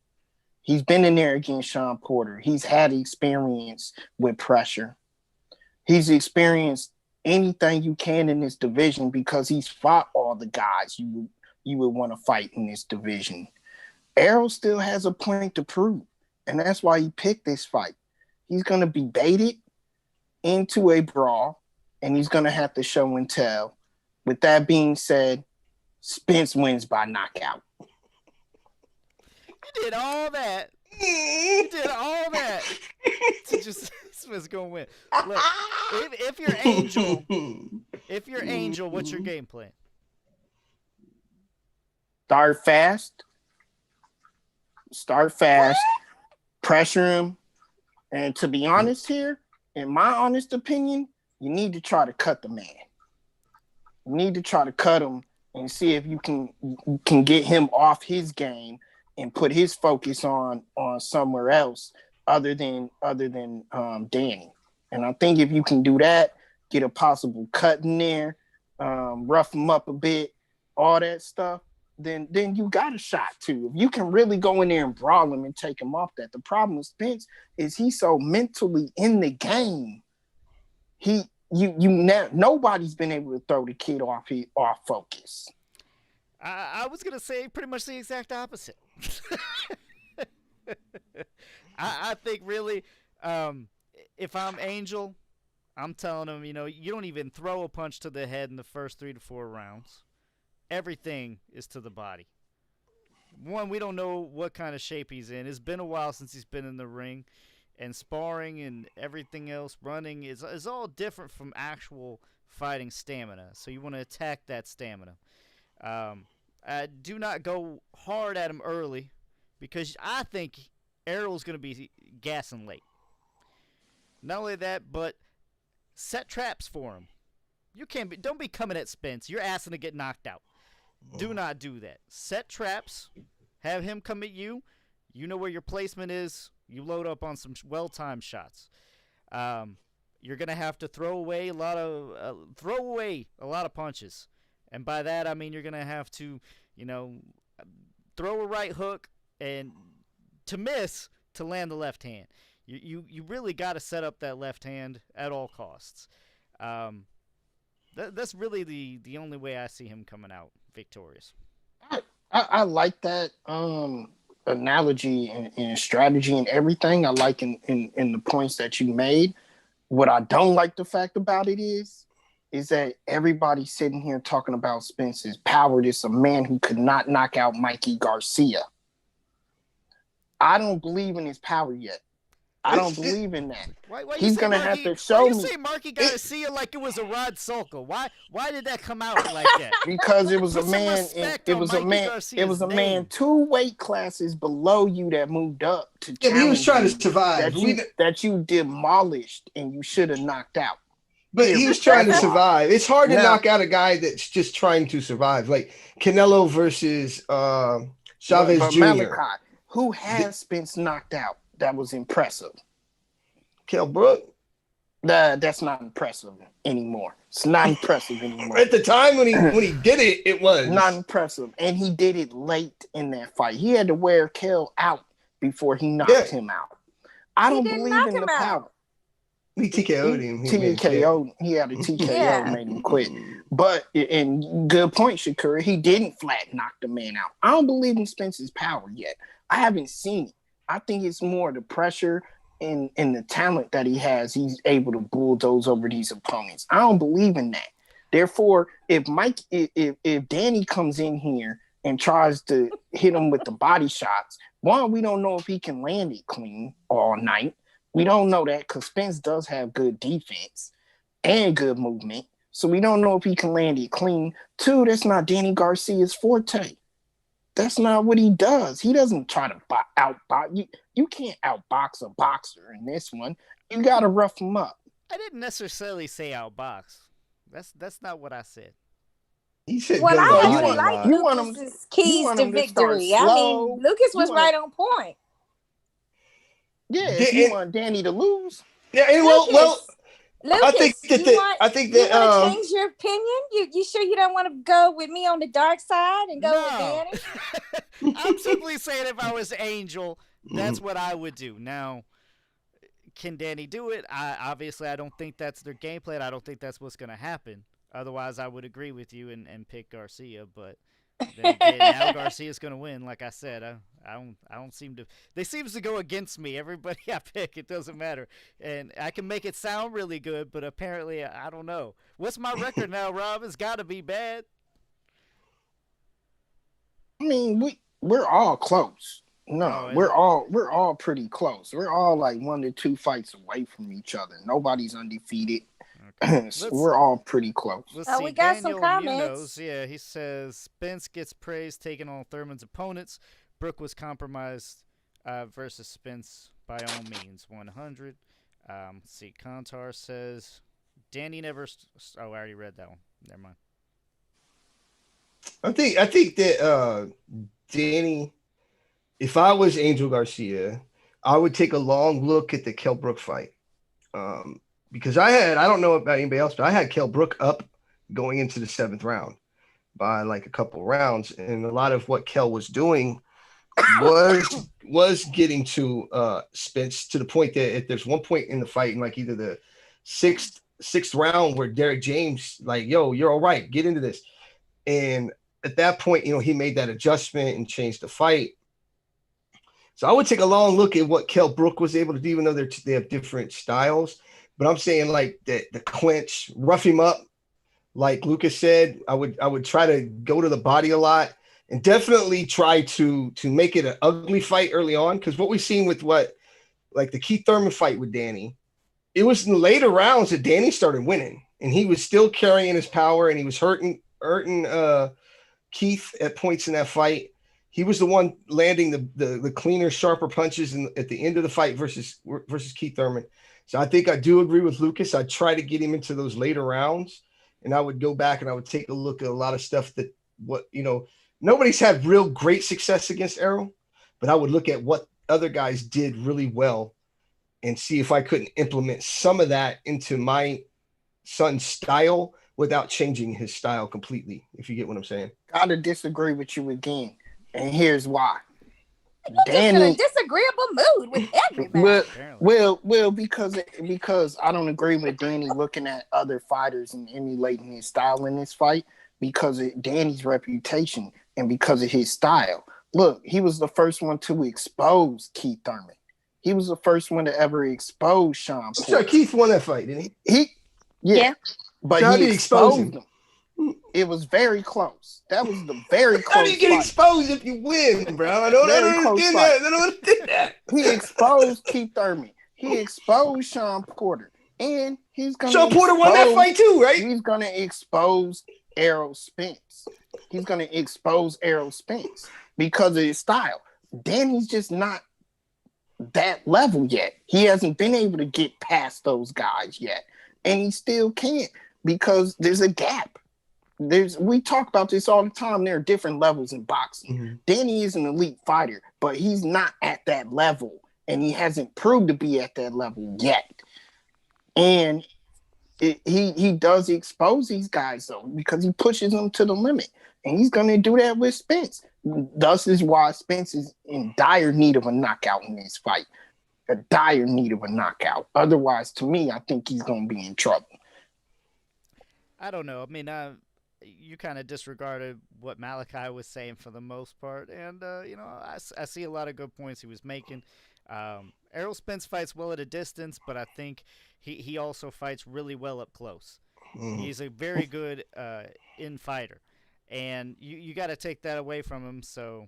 He's been in there against Sean Porter. He's had experience with pressure. He's experienced anything you can in this division because he's fought all the guys you would want to fight in this division. Errol still has a point to prove, and that's why he picked this fight. He's going to be baited into a brawl, and he's going to have to show and tell. With that being said, Spence wins by knockout. You did all that. To just Spence going to win. Look, if you're Angel, what's your game plan? Start fast, pressure him, and to be honest here, in my honest opinion, you need to try to cut the man. You need to try to cut him and see if you can get him off his game and put his focus on somewhere else other than Danny. And I think if you can do that, get a possible cut in there, rough him up a bit, all that stuff, then you got a shot too. If you can really go in there and brawl him and take him off that. The problem with Spence is he's so mentally in the game. Nobody's been able to throw the kid off focus. I was gonna say pretty much the exact opposite. I think really, if I'm Angel, I'm telling him, you don't even throw a punch to the head in the first 3 to 4 rounds. Everything is to the body. One, we don't know what kind of shape he's in. It's been a while since he's been in the ring. and sparring and everything else, running is all different from actual fighting stamina. So you want to attack that stamina. Do not go hard at him early because I think Errol's going to be gassing late. Not only that, but set traps for him. Don't be coming at Spence. You're asking to get knocked out. Do not do that. Set traps. Have him come at you. You know where your placement is. You load up on some well-timed shots. You're gonna have to throw away a lot of punches, and by that I mean you're gonna have to, throw a right hook and to miss to land the left hand. You really got to set up that left hand at all costs. That's really the only way I see him coming out victorious. I like that analogy and strategy and everything. I like in the points that you made. What I don't like the fact about it is that everybody's sitting here talking about Spence's power. This a man who could not knock out Mikey Garcia. I don't believe in his power yet. I don't believe in that. Why He's gonna have to show me. You say Marky Garcia like it was a Rod Sulco? Why did that come out like that? Because it was a man. It was a man 2 weight classes below you that moved up to. Yeah, he was trying to survive. That you demolished and you should have knocked out. But he was trying to survive. It's hard to knock out a guy that's just trying to survive, like Canelo versus Chavez Jr. Malachi, who has Spence knocked out. That was impressive. Kell Brook? That's not impressive anymore. It's not impressive anymore. At the time when he did it, it was not impressive, and he did it late in that fight. He had to wear Kell out before he knocked him out. I don't believe in the power. He TKO'd him. He had a TKO, made him quit. But and good point, Shakur. He didn't flat knock the man out. I don't believe in Spence's power yet. I haven't seen it. I think it's more the pressure and the talent that he has. He's able to bulldoze over these opponents. I don't believe in that. Therefore, if Danny comes in here and tries to hit him with the body shots, one, we don't know if he can land it clean all night. We don't know that because Spence does have good defense and good movement. So we don't know if he can land it clean. Two, that's not Danny Garcia's forte. That's not what he does. He doesn't try to outbox you. You can't outbox a boxer in this one. You got to rough him up. I didn't necessarily say outbox. That's not what I said. Well, I really like Lucas's keys to victory. I mean, Lucas was right on point. Yeah, if you want Danny to lose. Yeah, well. Lucas, I think that you want to change your opinion. You sure you don't want to go with me on the dark side and go with Danny? I'm simply saying if I was Angel, that's what I would do. Now, can Danny do it? Obviously, I don't think that's their game plan. I don't think that's what's going to happen. Otherwise, I would agree with you and pick Garcia. But then again, now Garcia's going to win. Like I said, I don't seem to. They seems to go against me. Everybody I pick, it doesn't matter. And I can make it sound really good, but apparently I don't know. What's my record now, Rob? It's got to be bad. I mean, we're all close. No, we're all pretty close. We're all like 1 to 2 fights away from each other. Nobody's undefeated. Okay. So we're all pretty close. We got some comments. Yeah, he says Spence gets praised taking on Thurman's opponents. Brook was compromised versus Spence by all means. 100. See, Kantar says Danny never. I already read that one. Never mind. I think that Danny. If I was Angel Garcia, I would take a long look at the Kell Brook fight. Because I don't know about anybody else, but I had Kell Brook up going into the 7th round by like a couple rounds. And a lot of what Kell was doing was getting to Spence to the point that if there's one point in the fight in like either the sixth round where Derek James like, yo, you're all right, get into this. And at that point, he made that adjustment and changed the fight. So I would take a long look at what Kell Brook was able to do, even though they have different styles. But I'm saying like the clinch, rough him up, like Lucas said. I would try to go to the body a lot and definitely try to make it an ugly fight early on. Because what we've seen with what like the Keith Thurman fight with Danny, it was in the later rounds that Danny started winning, and he was still carrying his power, and he was hurting Keith at points in that fight. He was the one landing the cleaner, sharper punches at the end of the fight versus Keith Thurman. So I think I do agree with Lucas. I try to get him into those later rounds, and I would go back and I would take a look at a lot of stuff that nobody's had real great success against Errol, but I would look at what other guys did really well and see if I couldn't implement some of that into my son's style without changing his style completely, if you get what I'm saying. Gotta disagree with you again. And here's why. Just in a disagreeable mood with everybody. Well, because I don't agree with Danny looking at other fighters and emulating his style in this fight because of Danny's reputation and because of his style. Look, he was the first one to expose Keith Thurman. He was the first one to ever expose Sean Porter. Sure, Keith won that fight, didn't he? Yeah. But so he exposed him. It was very close. That was the very close. How do you get exposed if you win, bro? I don't understand that. I don't understand that. He exposed Keith Thurman. He exposed Sean Porter. And he's going to Sean Porter won that fight too, right? He's going to expose Errol Spence. He's going to expose Errol Spence because of his style. Danny's just not that level yet. He hasn't been able to get past those guys yet. And he still can't because there's a gap. We talk about this all the time. There are different levels in boxing. Mm-hmm. Danny is an elite fighter, but he's not at that level, and he hasn't proved to be at that level yet. And he does expose these guys though because he pushes them to the limit, and he's going to do that with Spence. Thus is why Spence is in dire need of a knockout in this fight. A dire need of a knockout. Otherwise, to me, I think he's going to be in trouble. I don't know. I mean, you kind of disregarded what Malachi was saying for the most part, and I see a lot of good points he was making. Errol Spence fights well at a distance, but I think he also fights really well up close. He's a very good in fighter, and you got to take that away from him. So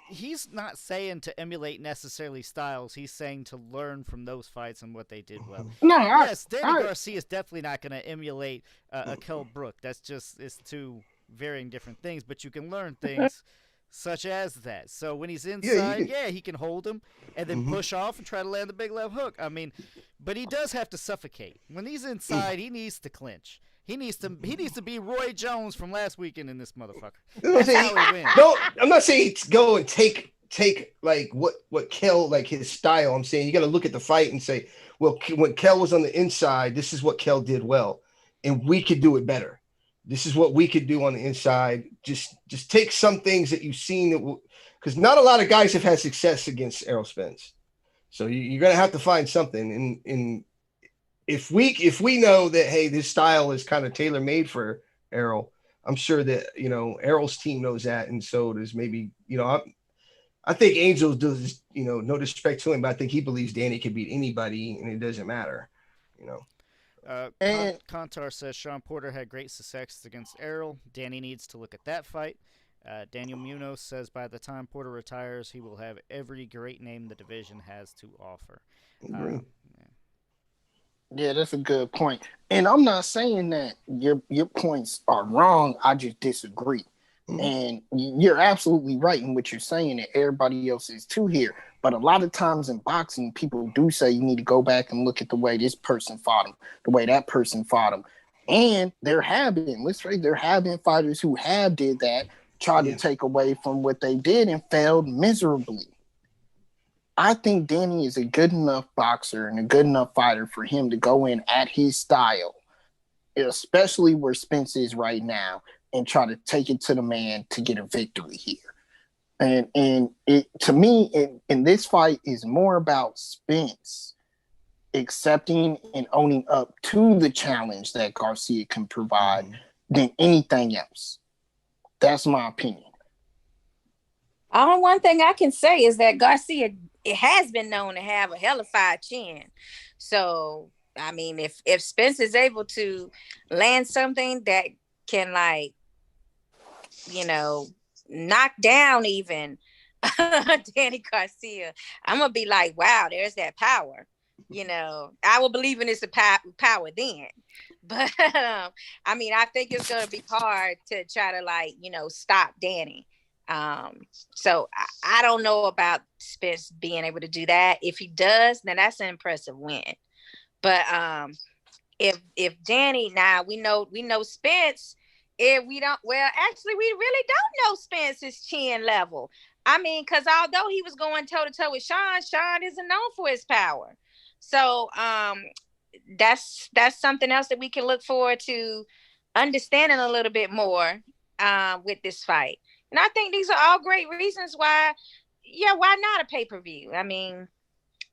he's not saying to emulate necessarily styles. He's saying to learn from those fights and what they did well. Yes, Danny Garcia is definitely not going to emulate a Kell Brook. That's just it's two varying different things. But you can learn things such as that. So when he's inside, he can hold him and then push off and try to land the big left hook. I mean, but he does have to suffocate. When he's inside, he needs to clinch. He needs to be Roy Jones from last weekend in this motherfucker. That's how he wins. No, I'm not saying go and take like what Kell, like his style. I'm saying you got to look at the fight and say, well, when Kell was on the inside, this is what Kell did well, and we could do it better. This is what we could do on the inside. Just take some things that you've seen because not a lot of guys have had success against Errol Spence. So you're gonna have to find something in. If we know that, hey, this style is kind of tailor-made for Errol, I'm sure that, Errol's team knows that. And so does maybe, I think Angel does, no disrespect to him, but I think he believes Danny can beat anybody and it doesn't matter, Kantar says Sean Porter had great success against Errol. Danny needs to look at that fight. Daniel Munoz says by the time Porter retires, he will have every great name the division has to offer. Yeah, that's a good point. And I'm not saying that your points are wrong. I just disagree. Mm-hmm. And you're absolutely right in what you're saying, and everybody else is too here. But a lot of times in boxing, people do say you need to go back and look at the way this person fought him, the way that person fought him. And there have been fighters who have did that, tried to take away from what they did and failed miserably. I think Danny is a good enough boxer and a good enough fighter for him to go in at his style, especially where Spence is right now, and try to take it to the man to get a victory here. And it to me, in this fight is more about Spence accepting and owning up to the challenge that Garcia can provide than anything else. That's my opinion. Only one thing I can say is that Garcia, it has been known to have a hellified chin. So, I mean, if Spence is able to land something that can, knock down even Danny Garcia, I'm gonna be like, wow, there's that power. I will believe in this power then. But I mean, I think it's gonna be hard to try to stop Danny. So I don't know about Spence being able to do that. If he does, then that's an impressive win. But if Danny, now we know Spence. If we don't, well, actually, we really don't know Spence's chin level. I mean, because although he was going toe to toe with Sean isn't known for his power. So that's something else that we can look forward to understanding a little bit more with this fight. And I think these are all great reasons why, yeah, why not a pay-per-view? I mean,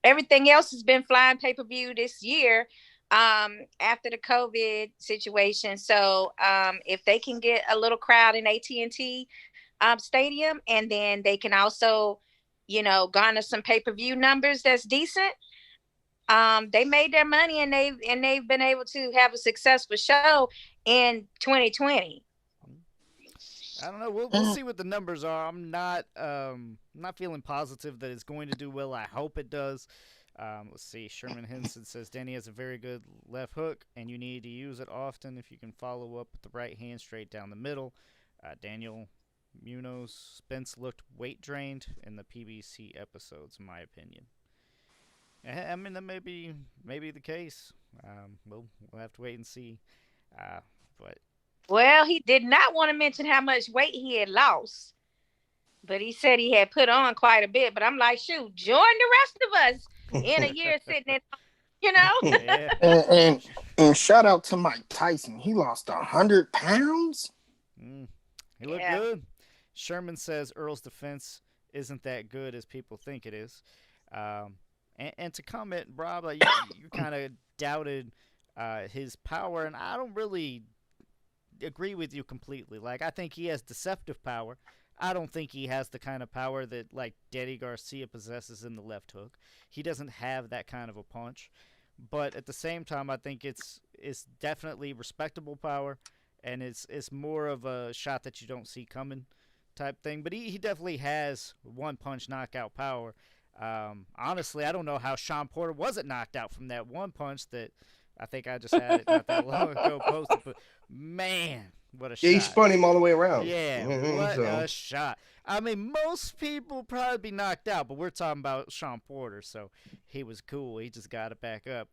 everything else has been flying pay-per-view this year after the COVID situation. So if they can get a little crowd in AT&T stadium, and then they can also, garner some pay-per-view numbers that's decent. They made their money, and they've been able to have a successful show in 2020. I don't know. We'll see what the numbers are. I'm not feeling positive that it's going to do well. I hope it does. Let's see. Sherman Henson says Danny has a very good left hook, and you need to use it often if you can follow up with the right hand straight down the middle. Daniel Munoz, Spence looked weight drained in the PBC episodes, in my opinion. I mean, that may be the case. We'll have to wait and see. But well, he did not want to mention how much weight he had lost, but he said he had put on quite a bit. But I'm like, shoot, join the rest of us in a year sitting in, yeah. and shout out to Mike Tyson. He lost 100 pounds. He looked good. Sherman says Earl's defense isn't that good as people think it is. And to comment, Rob, you kind of doubted his power, and I don't really agree with you completely. Like, I think he has deceptive power. I don't think he has the kind of power that, like, Danny Garcia possesses in the left hook. He doesn't have that kind of a punch. But at the same time, I think it's definitely respectable power, and it's more of a shot that you don't see coming type thing. But he definitely has one-punch knockout power. Honestly, I don't know how Sean Porter wasn't knocked out from that one punch that I think I just had it not that long ago posted. But man, what a shot. He spun him all the way around. Yeah, what a shot. I mean, most people probably be knocked out, but we're talking about Sean Porter, so he was cool. He just got it back up.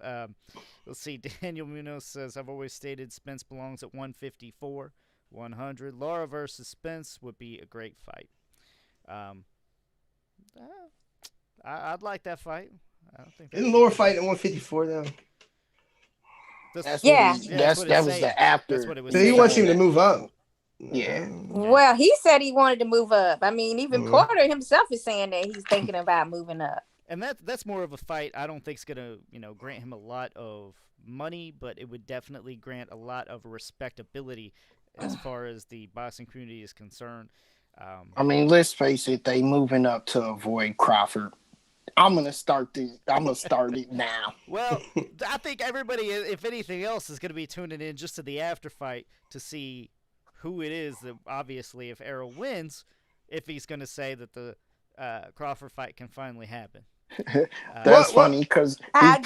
Let's see. Daniel Munoz says, I've always stated Spence belongs at 154, 100. Laura versus Spence would be a great fight. I'd like that fight. I don't think isn't Laura fighting at 154 though? That was saying. the after. That's what it was. So he wants him to move up. Yeah. Well, he said he wanted to move up. I mean, even Porter himself is saying that he's thinking about moving up. And that's more of a fight I don't think is gonna grant him a lot of money, but it would definitely grant a lot of respectability as far as the boxing community is concerned. I mean, let's face it, they moving up to avoid Crawford. I'm gonna start it now. Well, I think everybody, if anything else, is gonna be tuning in just to the after fight to see who it is that, obviously, if Errol wins, if he's gonna say that the Crawford fight can finally happen. That's funny because he's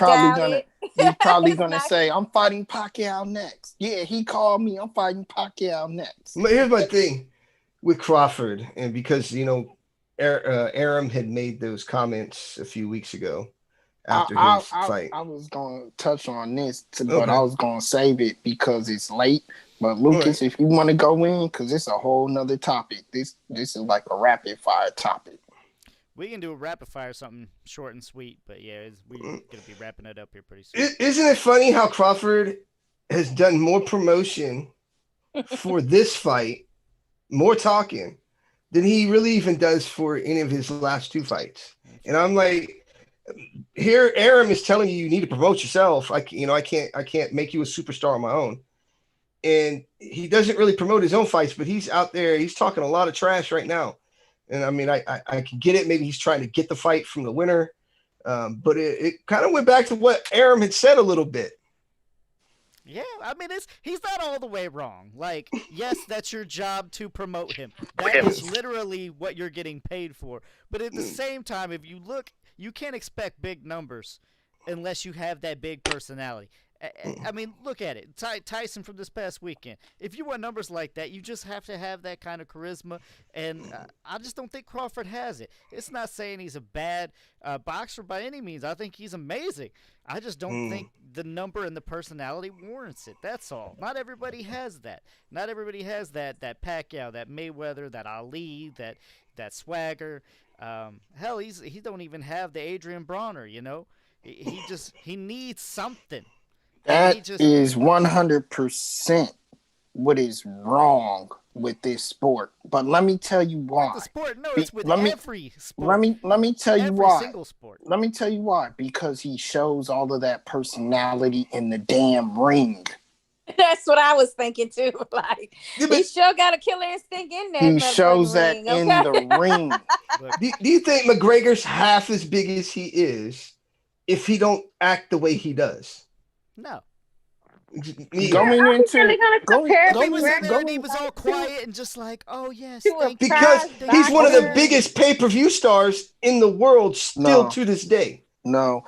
probably gonna say, "I'm fighting Pacquiao next." Yeah, he called me. I'm fighting Pacquiao next. Here's my thing with Crawford, and because Aram had made those comments a few weeks ago after his fight. I was going to touch on this, but I was going to save it because it's late. But Lucas, if you want to go in, because it's a whole nother topic. This is like a rapid fire topic. We can do a rapid fire, something short and sweet. But yeah, we're going to be wrapping it up here pretty soon. Isn't it funny how Crawford has done more promotion for this fight, more talking, than he really even does for any of his last two fights? And I'm like, here Aram is telling you need to promote yourself. I can't make you a superstar on my own. And he doesn't really promote his own fights, but he's out there, he's talking a lot of trash right now. And I mean, I can get it. Maybe he's trying to get the fight from the winner. But it kind of went back to what Aram had said a little bit. Yeah, I mean, he's not all the way wrong. Like, yes, that's your job to promote him. That is literally what you're getting paid for. But at the same time, if you look, you can't expect big numbers unless you have that big personality. I mean, look at it. Tyson from this past weekend. If you want numbers like that, you just have to have that kind of charisma. And I just don't think Crawford has it. It's not saying he's a bad boxer by any means. I think he's amazing. I just don't think the number and the personality warrants it. That's all. Not everybody has that. Not everybody has that Pacquiao, that Mayweather, that Ali, that swagger. Hell, he don't even have the Adrian Bronner, you know? He needs something. That is 100% what is wrong with this sport. But let me tell you why. With the sport, no, it's with every sport. Let me tell you why. Every single sport. Let me tell you why. Because he shows all of that personality in the damn ring. That's what I was thinking too. Like, he sure got a killer instinct in there. He shows that in the ring. Do you think McGregor's half as big as he is if he don't act the way he does? No. He was all quiet and just like, oh yes, because he's one of the biggest pay-per-view stars in the world still to this day. No.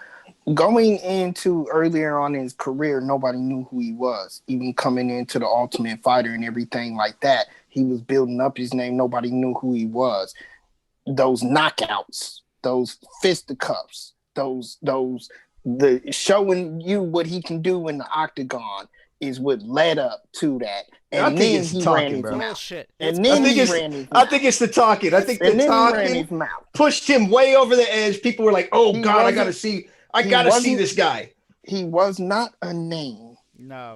Going into earlier on in his career, nobody knew who he was. Even coming into the Ultimate Fighter and everything like that, he was building up his name. Nobody knew who he was. Those knockouts, those fisticuffs, the showing you what he can do in the octagon is what led up to that. And I think it's talking, bro. And then he ran his mouth. I think it's the talking. I think the talking pushed him way over the edge. People were like, "Oh God, I gotta see this guy." He was not a name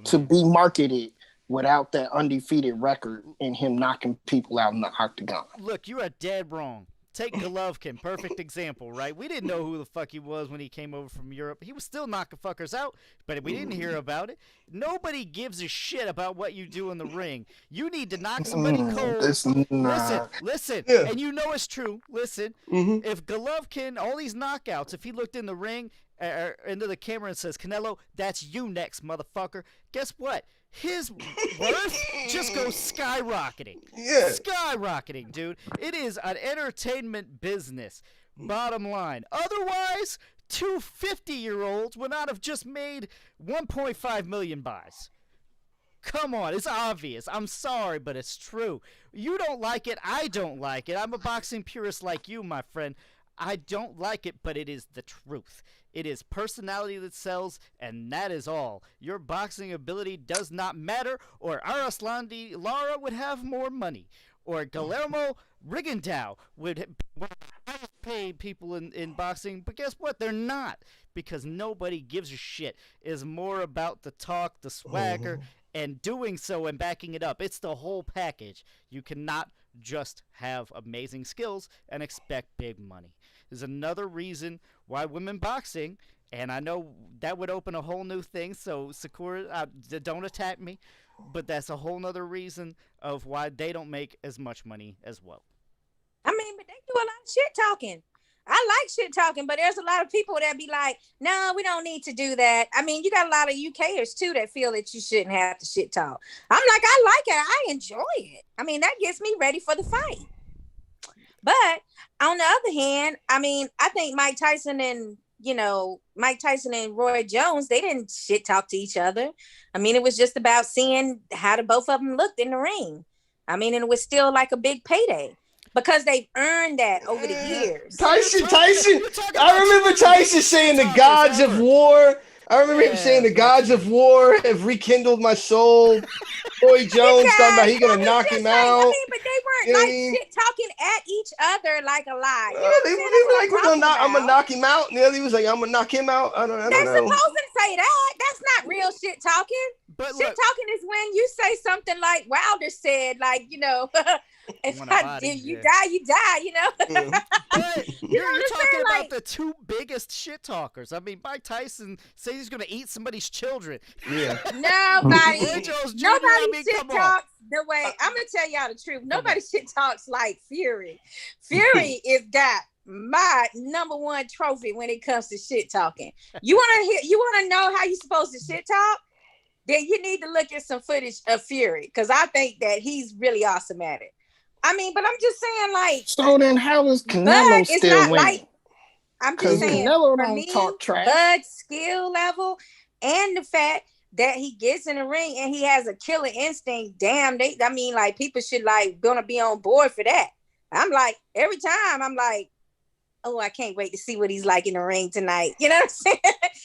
to be marketed without that undefeated record and him knocking people out in the octagon. Look, you are dead wrong. Take Golovkin, perfect example, right? We didn't know who the fuck he was when he came over from Europe. He was still knocking fuckers out, but we didn't hear about it. Nobody gives a shit about what you do in the ring. You need to knock somebody cold. Listen, Yeah. And you know it's true. Listen, if Golovkin, all these knockouts, if he looked in the ring, into the camera and says, Canelo, that's you next, motherfucker. Guess what? His worth just goes skyrocketing. Yeah. Skyrocketing, dude. It is an entertainment business. Bottom line. Otherwise, two 50-year-olds would not have just made 1.5 million buys. Come on, it's obvious. I'm sorry, but it's true. You don't like it. I don't like it. I'm a boxing purist like you, my friend. I don't like it, but it is the truth. It is personality that sells, and that is all. Your boxing ability does not matter, or Araslandi Lara would have more money, or Guillermo Rigondeaux would pay people in boxing, but guess what? They're not, because nobody gives a shit. It's more about the talk, the swagger, and doing so and backing it up. It's the whole package. You cannot just have amazing skills and expect big money. There's another reason why women boxing, and I know that would open a whole new thing, so Sakura, don't attack me, but that's a whole nother reason of why they don't make as much money as well. I mean, but they do a lot of shit talking. I like shit talking, but there's a lot of people that be like, no, we don't need to do that. I mean, you got a lot of UKers too that feel that you shouldn't have to shit talk. I'm like, I like it. I enjoy it. I mean, that gets me ready for the fight. But on the other hand, I mean, I think Mike Tyson and Roy Jones, they didn't shit talk to each other. I mean, it was just about seeing how the both of them looked in the ring. I mean, and it was still like a big payday because they've earned that over the years. Tyson. I remember Tyson saying the gods of war. I remember him saying the gods of war have rekindled my soul. Roy Jones talking about he gonna knock him out. I mean, but they weren't shit talking at each other like a lie. They were like, I'm gonna knock him out. And the other was like, I'm gonna knock him out. I don't know. They're supposed to say that. That's not real shit talking. But shit talking is when you say something like Wilder said, like, you if you die, you know. But you're talking about the two biggest shit talkers. I mean, Mike Tyson says he's going to eat somebody's children. Yeah. Nobody shit talks the way. I'm going to tell y'all the truth. Nobody shit talks like Fury. Fury is got my number one trophy when it comes to shit talking. You want to know how you're supposed to shit talk? then you need to look at some footage of Fury, because I think that he's really awesome at it. I mean, but I'm just saying, like, So then, how is Bud Canelo is still not winning? like, I'm just Because saying, Canelo for don't me, talk trash. Bud's skill level and the fact that he gets in the ring and he has a killer instinct. Damn, I mean, like, people should like gonna be on board for that. I'm like, every time I'm like, oh, I can't wait to see what he's like in the ring tonight. You know what I'm saying?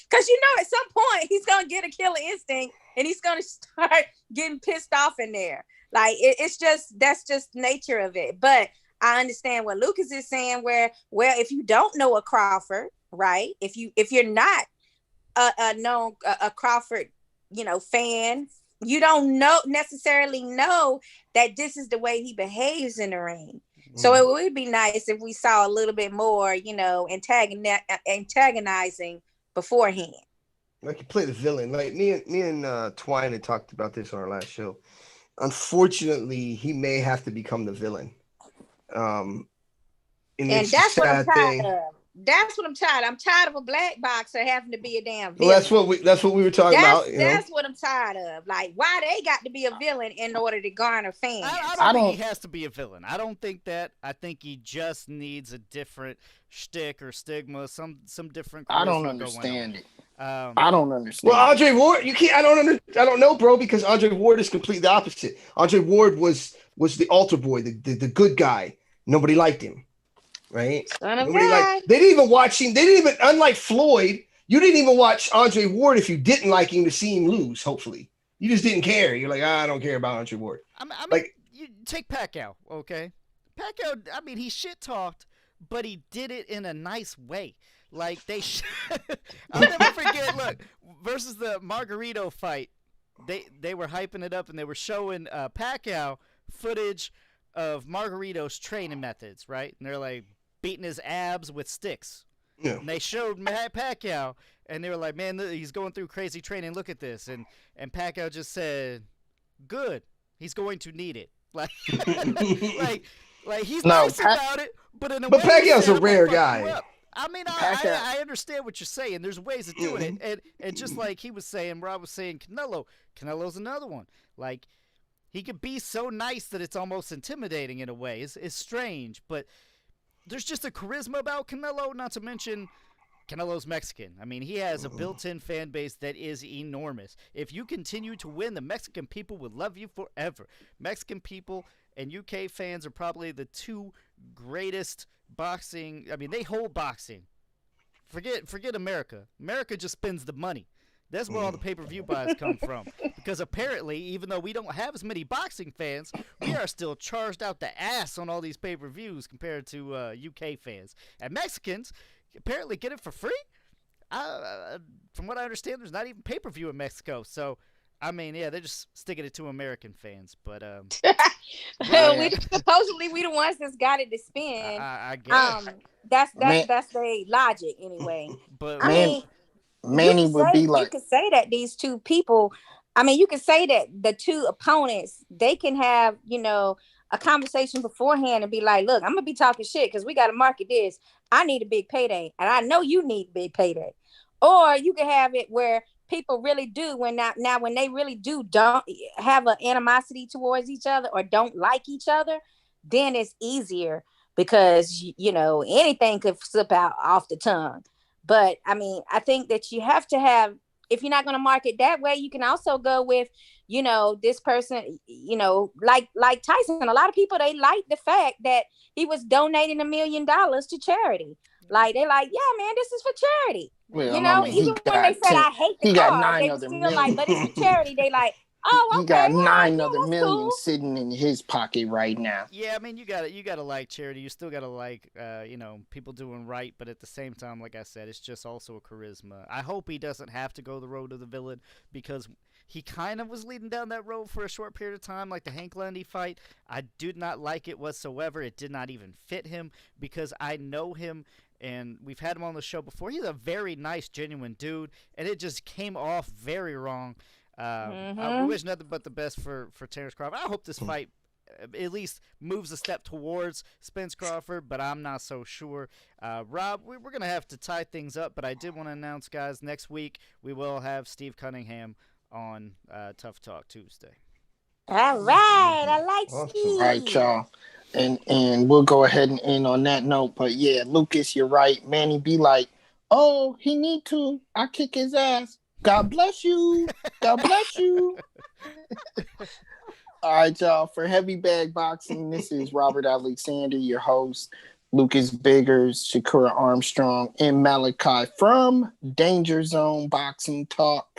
Because at some point he's gonna get a killer instinct and he's gonna start getting pissed off in there. Like it's just, that's just nature of it. But I understand what Lucas is saying, where, well, if you don't know a Crawford, right? If you're not a Crawford, fan, you don't necessarily know that this is the way he behaves in the ring. So it would be nice if we saw a little bit more, antagonizing beforehand. Like you play the villain. Like me and Twine had talked about this on our last show. Unfortunately, he may have to become the villain. And that's what I'm tired of. That's what I'm tired of. I'm tired of a black boxer having to be a damn villain. Well, that's what we were talking about. That's what I'm tired of. Like, why they got to be a villain in order to garner fans? I don't think he has to be a villain. I don't think that. I think he just needs a different shtick or stigma, some different. I don't understand it. I don't understand. Well, Andre Ward, you can't. I don't know, bro, because Andre Ward is completely the opposite. Andre Ward was the altar boy, the good guy. Nobody liked him, right? They didn't even watch him. They didn't even, unlike Floyd, you didn't even watch Andre Ward if you didn't like him to see him lose. Hopefully, you just didn't care. You're like, I don't care about Andre Ward. I mean, you take Pacquiao, okay? Pacquiao, I mean, he shit talked, but he did it in a nice way. Like I'll never forget. Look, versus the Margarito fight, they were hyping it up and they were showing Pacquiao footage of Margarito's training methods, right? And they're like beating his abs with sticks. Yeah. And they showed Pacquiao, and they were like, "Man, he's going through crazy training. Look at this." And Pacquiao just said, "Good. He's going to need it." Like, like he's nice about it, but in a way, Pacquiao's a rare guy. I mean, I understand what you're saying. There's ways of doing it, and just like he was saying, Rob was saying, Canelo's another one. Like, he could be so nice that it's almost intimidating in a way. It's strange, but there's just a charisma about Canelo. Not to mention, Canelo's Mexican. I mean, he has a built-in fan base that is enormous. If you continue to win, the Mexican people will love you forever. Mexican people and UK fans are probably the two greatest boxing. I mean, they hold boxing. Forget America. America just spends the money. That's where all the pay-per-view buys come from. Because apparently, even though we don't have as many boxing fans, we are still charged out the ass on all these pay-per-views compared to UK fans. And Mexicans apparently get it for free. From what I understand, there's not even pay-per-view in Mexico. So, I mean, yeah, they're just sticking it to American fans. But supposedly we the ones that's got it to spend. I guess. That's their logic anyway. But I mean, Manny would be like, you could say that these two people, I mean, you could say that the two opponents, they can have, a conversation beforehand and be like, look, I'm gonna be talking shit because we got to market this. I need a big payday, and I know you need a big payday. Or you can have it where people really do, when they really don't have an animosity towards each other or don't like each other, then it's easier because anything could slip out off the tongue. But I mean, I think that you have to have, if you're not going to market that way, you can also go with, this person, like Tyson. A lot of people, they like the fact that he was donating $1 million to charity. Like, they're like, yeah, man, this is for charity. Well, even when they said, I hate the cause, they were still like, but it's for charity. They like, oh, okay. He got $9 other million sitting in his pocket right now. Yeah, I mean, you gotta like charity. You still gotta like, people doing right. But at the same time, like I said, it's just also a charisma. I hope he doesn't have to go the road of the villain, because he kind of was leading down that road for a short period of time, like the Hank Lundy fight. I did not like it whatsoever. It did not even fit him, because I know him. And we've had him on the show before. He's a very nice, genuine dude, and it just came off very wrong. I wish nothing but the best for Terrence Crawford. I hope this fight at least moves a step towards Spence Crawford, but I'm not so sure. Rob, we're going to have to tie things up, but I did want to announce, guys, next week we will have Steve Cunningham on Tough Talk Tuesday. All right. I like Awesome. Steve. All right, y'all. And we'll go ahead and end on that note. But yeah, Lucas, you're right. Manny be like, oh, he need to. I kick his ass. God bless you. God bless you. All right, y'all. For Heavy Bag Boxing, this is Robert Alexander, your host. Lucas Biggers, Shakura Armstrong, and Malachi from Danger Zone Boxing Talk.